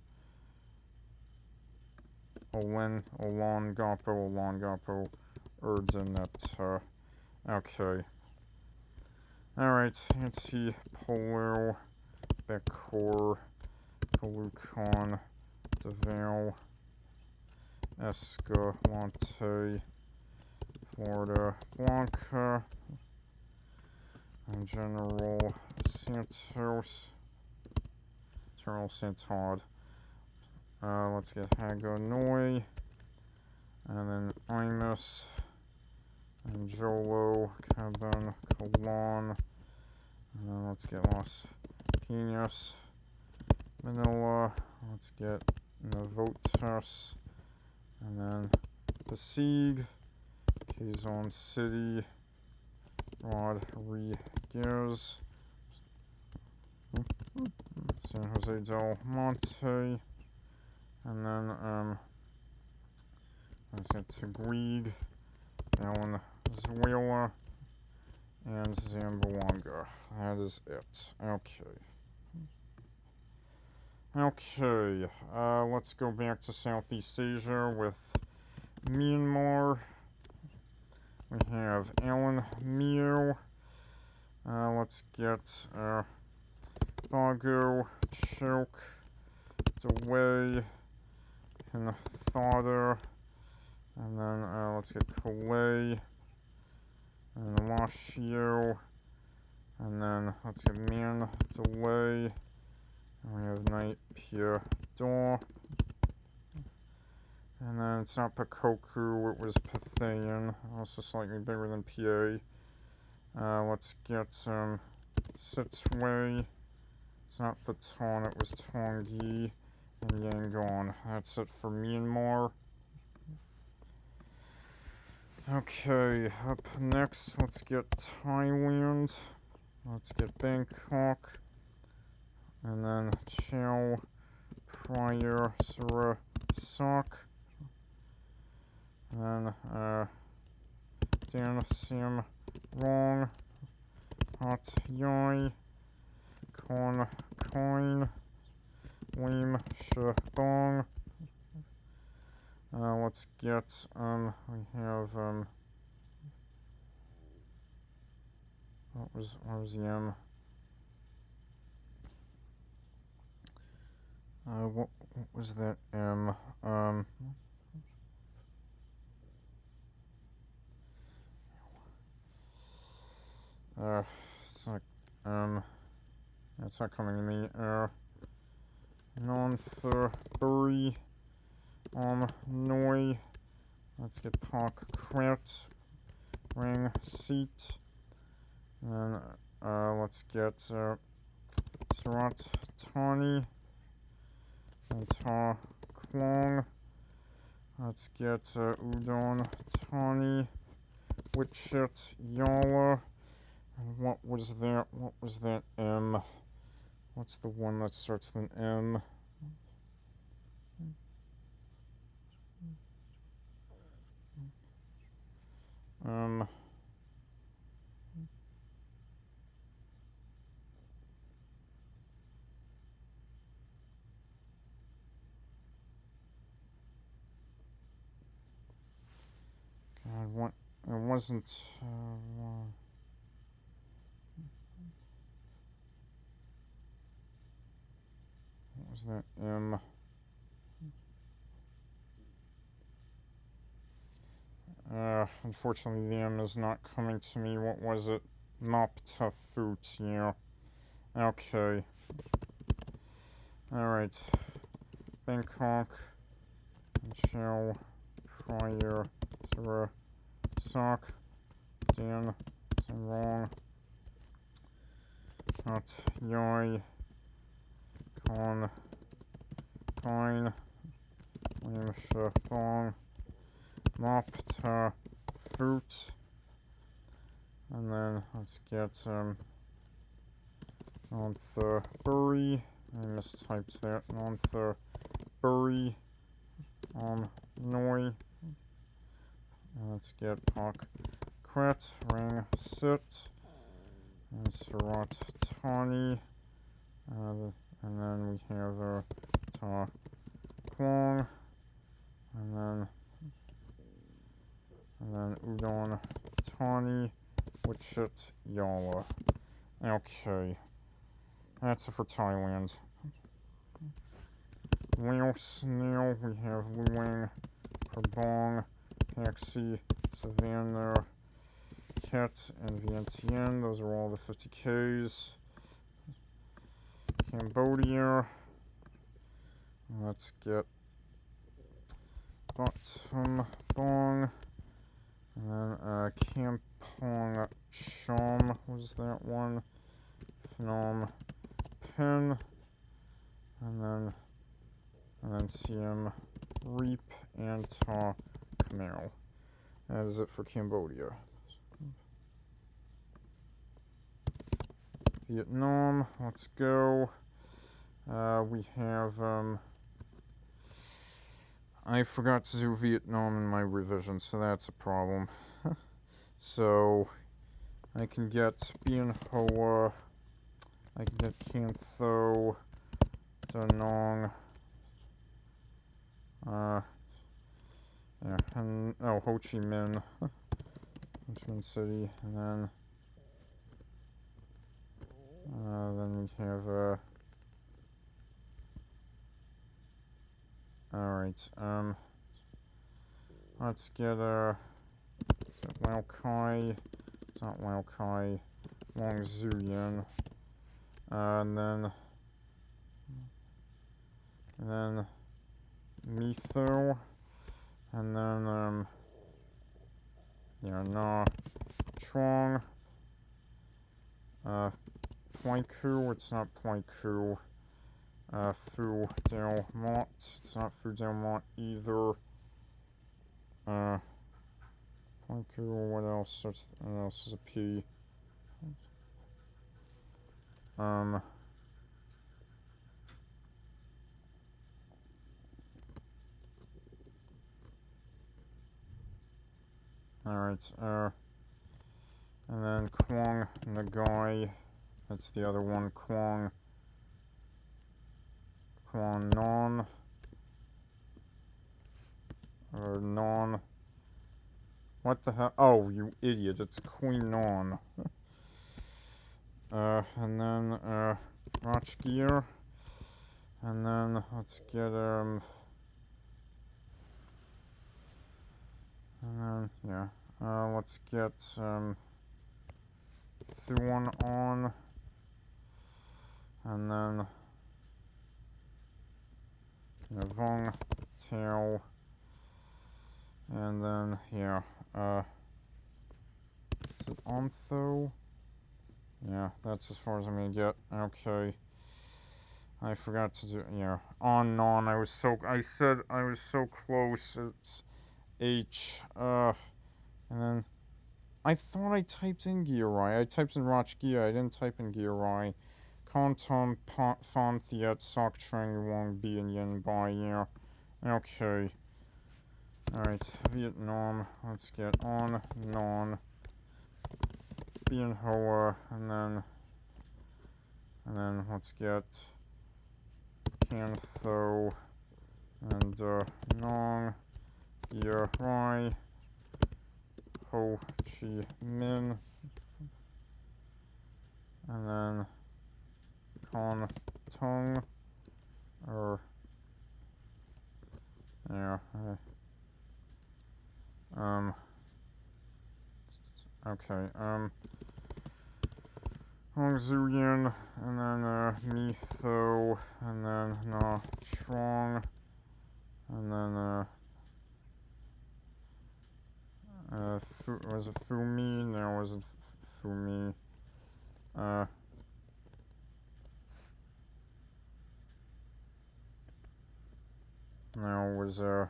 Olongapo, Urdaneta. Okay. Alright, Antipolo, Becor, Calucon, Davao, Escalante, Florida Blanca, and General Santos, General Santod. Let's get Hagonoy, and then Imus, and Jolo, Cabin, Colon, and then let's get Los Pinos, Manila, let's get Navotas, and then Pasig, Quezon City, Rodriguez, San Jose del Monte, and then let's get Taguig, Valenzuela, and Zamboanga. That is it. Okay, let's go back to Southeast Asia with Myanmar. We have Alan Mio. Let's get Bago, Choke, Dewey, Hinthada, and then let's get Kalei, and Lashio, and then let's get Man Delay, and we have Knight Pia Daw, and then it's not Pakoku, it was Pathayan, also slightly bigger than PA. Let's get Sitway, it's not Faton, it was Tongi, and Yangon. That's it for Myanmar. Okay, up next, let's get Thailand. Let's get Bangkok. And then Chao Phraya Surasak. And then Dan Sim Rong. Hat Yai. Kon Coin. Lim Shabong. Let's get, we have, what was the M? What was that M? It's not, it's not coming to me. Non-Furry, Noi. Let's get Park Krat, Ring Seat. And then, let's get, Surat Tani, and Ta Klong. Let's get, Udon Tani, Witchit Yala. And what was that M? What's the one that starts with an M? God, what? It wasn't, Was that M? Unfortunately, the M is not coming to me. What was it? Moptafut, yeah. Okay. Alright. Bangkok. Chow. Prior. Sura. Sock. Dan. Wrong. Not Yoi. Con. Coin. William Bong. Mopta. Fruit. And then let's get Nontha Bury. I mistyped that. Nontha Bury. Noi. And let's get Pak Kret. Ring Sit. And Surat Tani. And then we have Ta Klong. And then Udon Tani. Wichit Yala. Okay. That's it for Thailand. Laos now we have Luang, Prabong, Taxi, Savannah, Ket, and Vientiane. Those are all the 50Ks. Cambodia. Let's get Bottom Bong. And then Kampong Shom was that one. Phnom Penh. And then Siem Reap and Ta Khmer. That is it for Cambodia. Vietnam, let's go. We have, I forgot to do Vietnam in my revision, so that's a problem. So, I can get Bien Hoa, I can get Can Tho, Da Nang, yeah, and, oh, Ho Chi Minh, Ho Chi Minh City, and then we have, alright, let's get, Lao Kai, it's not Lao Kai, Long Zuyan, and then Metho, and then, yeah, Na Chuang, Pleiku, it's not Pleiku, Phu Del Mont, it's not Phu Del Mont either, Pleiku, what else, what else is a P, alright, and then Quang Nagai, that's the other one, Quang Non, or Non, what the hell, oh, you idiot, it's Queen Non, and then, Rachgear, and then, let's get, and then, yeah, let's get, Thuan On, and then, Vong Tao, and then, yeah, is it Ontho? Yeah, that's as far as I'm gonna get. Okay. I forgot to do, yeah, On Non, I said I was so close, it's H, and then, I thought I typed in Girai, I typed in Rachgia, I didn't type in Girai. Kanton, Fan Thiet, Sok Trang, Wong, B, and Yen Bai, yeah. Okay. Alright, Vietnam, let's get On, Non, Bien Hoa, and then let's get Can Tho, and Nong, Gia Rai, Ho Chi Minh, and then Con Tung, or yeah, okay, Hongzuyan, and then, Mitho, and then, no, Trong, and then, was it Fumi? No, it wasn't Fumi. No, it was, and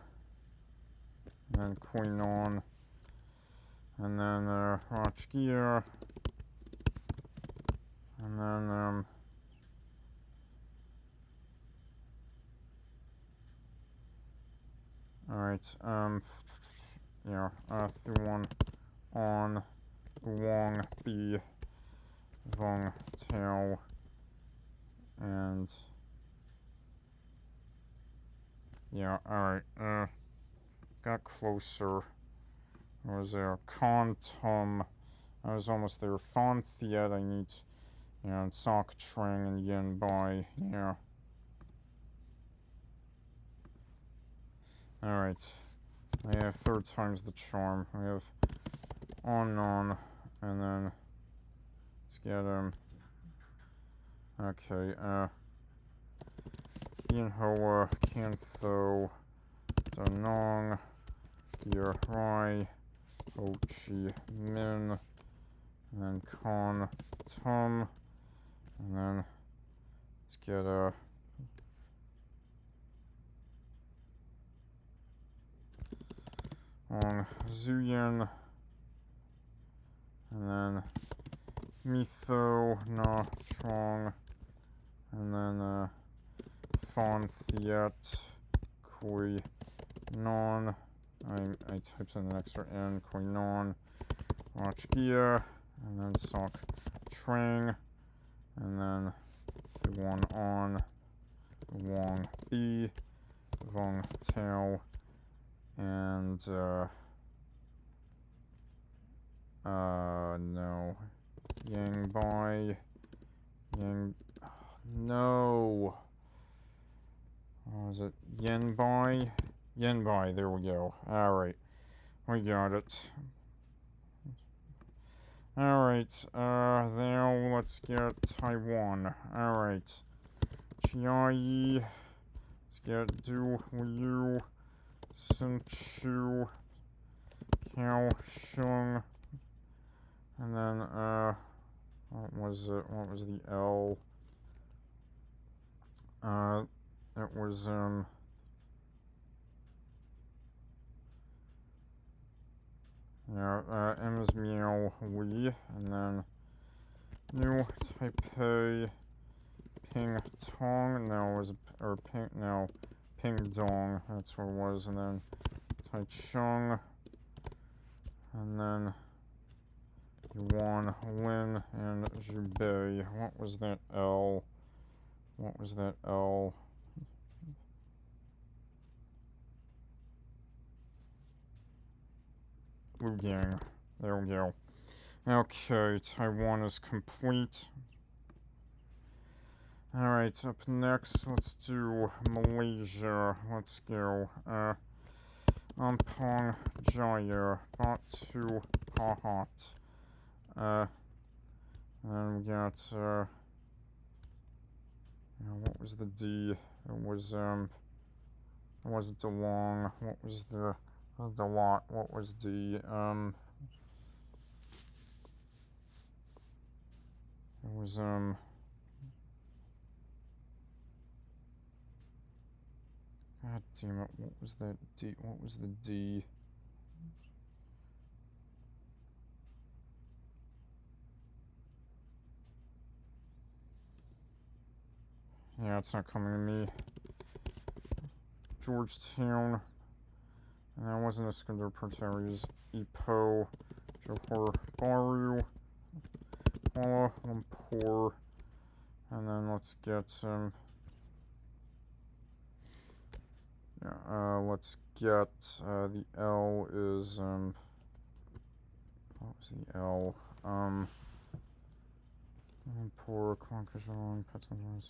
then Koinon, and then, Rachgia, and then, alright, yeah, Thuan on Wong B Vong Tao, and yeah, alright, got closer. It was there, Kontum, I was almost there, Fon Thiet, I need, yeah, and Sok Trang and Yin Bai, yeah. Alright, I have third time's the charm. We have on, and then let's get okay, Yin Hoa, Kantho, Danong, Gear Rai, Ho Chi Min, and then Kon Tum, and then let's get Hong Zuyan, and then Mitho, Na Trong, and then Fon Thiet, Koi Non. I typed in an extra N, Koi Non, Rachgia, and then Sok Trang, and then Thuan On, Wong B, Vong Tao, and no, Yang Bai, Yang, no, what was it, Yen Bai? Yen Bai, there we go. Alright, we got it. Alright, now let's get Taiwan. Alright, Chiayi, let's get Du Liu, Sun Chu, Cao Shung, and then, what was it? What was the L? It was, yeah, M is Miao Li, and then New Taipei, Ping Tong, no, it was, or Ping, no, Ping Dong, that's what it was, and then Taichung, and then Yuan Lin, and Zhubei. What was that L? What was that L? Lugang. There we go. Okay, Taiwan is complete. Alright, up next, let's do Malaysia. Let's go. Ampong Jaya, Batu Pahat. And we got, what was the D? It was, it wasn't DeLong. What was the, DeLot? What was D? It was, God damn it, what was that D? What was the D? Yeah, it's not coming to me. Georgetown. And that wasn't Iskandar Perteri's Ipoh, Johor Bahru, Kuala Lumpur, and then let's get some. Let's get the L is what was the L? Lumpur, Klongkajong, Pattaya.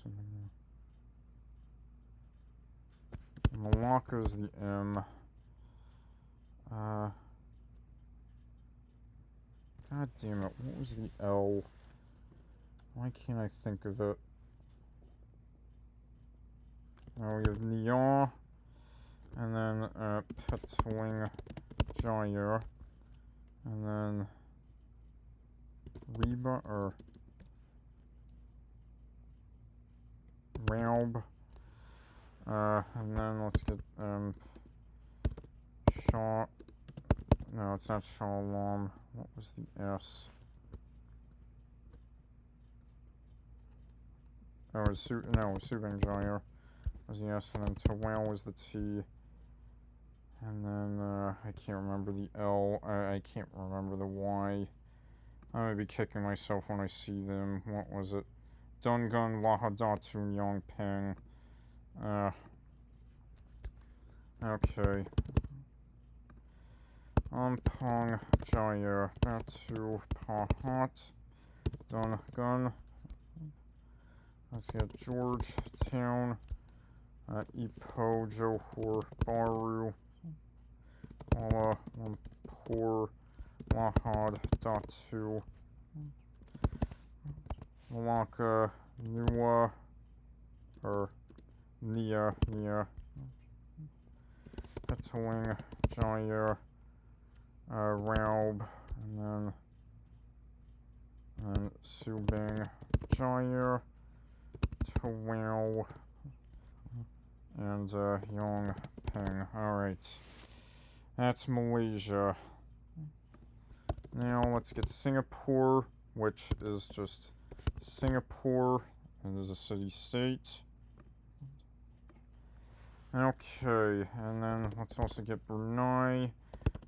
Malacca is the M. God damn it, what was the L? Why can't I think of it? Now we have Nia, and then Petling Jaya, and then Reba, or Raub, and then let's get, Shaw, no, it's not Shalom, what was the S? Oh, it was Subang Jaya was the S, and then Tawau was the T, and then, I can't remember the L, I can't remember the Y. I'm gonna be kicking myself when I see them. What was it? Dungun Lahadatu Yongping. Okay. Ampong Jaya Batu Pahat Dungun. Let's get Georgetown. Ipoh Johor Bahru. Kuala Lumpur Lahad Datu. Malacca Nua, or Nia, Petling Jaya, Raub, and then Subang Jaya, Tawau, and Yongping. Alright, that's Malaysia. Now let's get Singapore, which is just Singapore, and is a city-state. Okay, and then let's also get Brunei.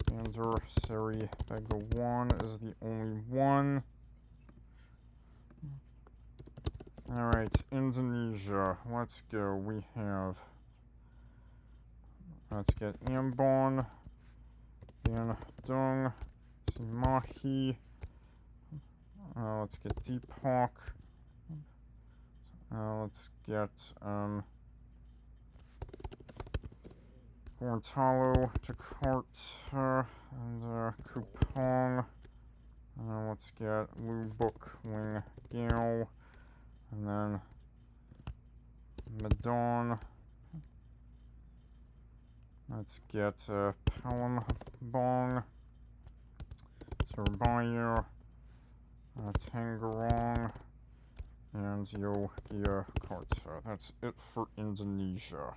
Bandar Seri Begawan is the only one. Alright, Indonesia. Let's go. We have, let's get Ambon, Bandung, Cimahi. Let's get Deepak. Let's get Gorontalo, Jakarta, and Kupang. Let's get Lubuk, Ling Gao, and then Medan. Let's get Palembang, Surabaya, Tangerang, and Yogyakarta. That's it for Indonesia.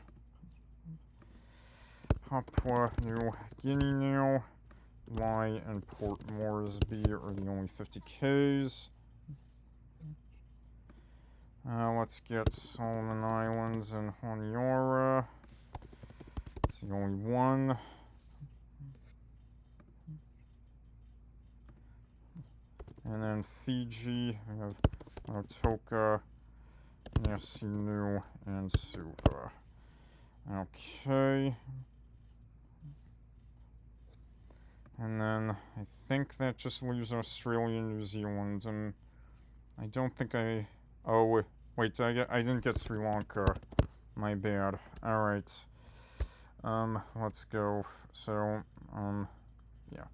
Papua New Guinea now. Y and Port Moresby are the only 50Ks. Let's get Solomon Islands and Honiara. It's the only one. And then Fiji, we have Otoka, Nasinu, and Suva. Okay. And then I think that just leaves Australia and New Zealand, and I don't think oh, wait, I didn't get Sri Lanka. My bad. Alright. Let's go. So, yeah.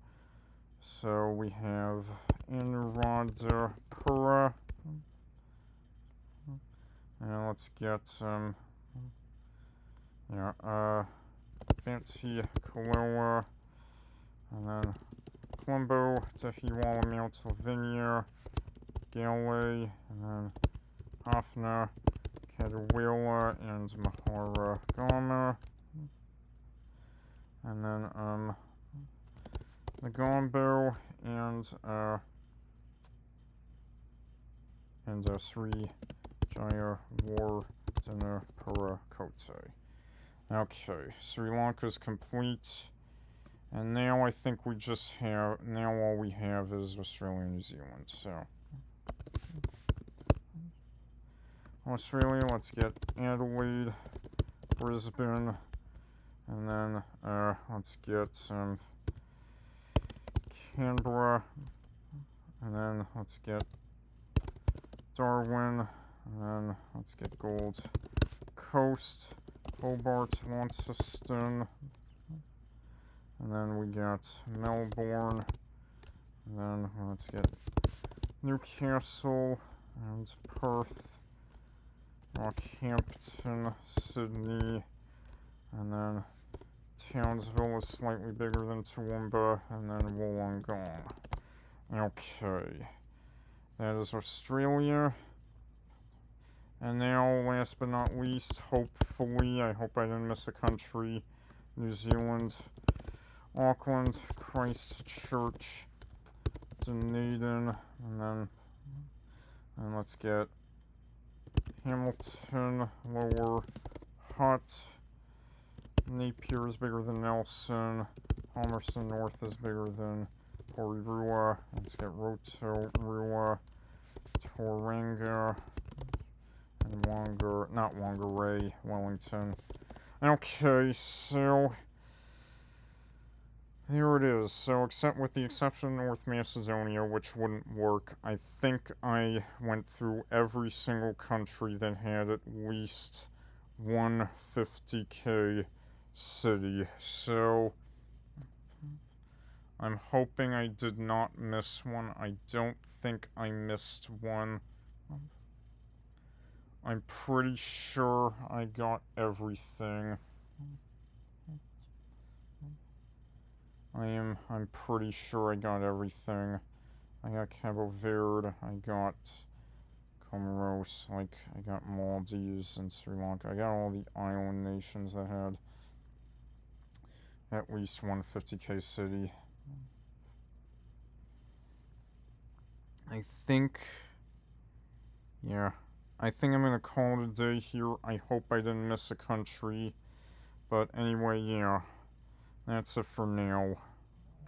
So we have Anuradhapura. And let's get, Fancy Kaloa. And then Colombo, Tehiwala, Mount Lavinia, Galway, and then Hafna, Cadwalla, and Mahara Gama. And then, Negombo, and Sri Jaya Wardena Kote. Okay, Sri Lanka's complete. And now I think we just have, now all we have is Australia and New Zealand, so. Australia, let's get Adelaide, Brisbane, and then, let's get, Canberra, and then let's get Darwin, and then let's get Gold Coast, Hobart, Launceston, and then we got Melbourne, and then let's get Newcastle and Perth, Rockhampton, Sydney, and then Townsville is slightly bigger than Toowoomba, and then Wollongong. Okay, that is Australia. And now, last but not least, hopefully, I hope I didn't miss a country, New Zealand, Auckland, Christchurch, Dunedin, and let's get Hamilton, Lower Hutt, Napier is bigger than Nelson, Palmerston North is bigger than Porirua, let's get Rotorua, Tauranga, and Whangarei, Wellington. Okay, so there it is. So, except with the exception of North Macedonia, which wouldn't work, I think I went through every single country that had at least one 50k city. So, I'm hoping I did not miss one. I don't think I missed one. I'm pretty sure I got everything. I'm pretty sure I got everything. I got Cabo Verde, I got Comoros, I got Maldives and Sri Lanka. I got all the island nations that had at least one 50k city. I think I'm gonna call it a day here. I hope I didn't miss a country. But anyway, that's it for now.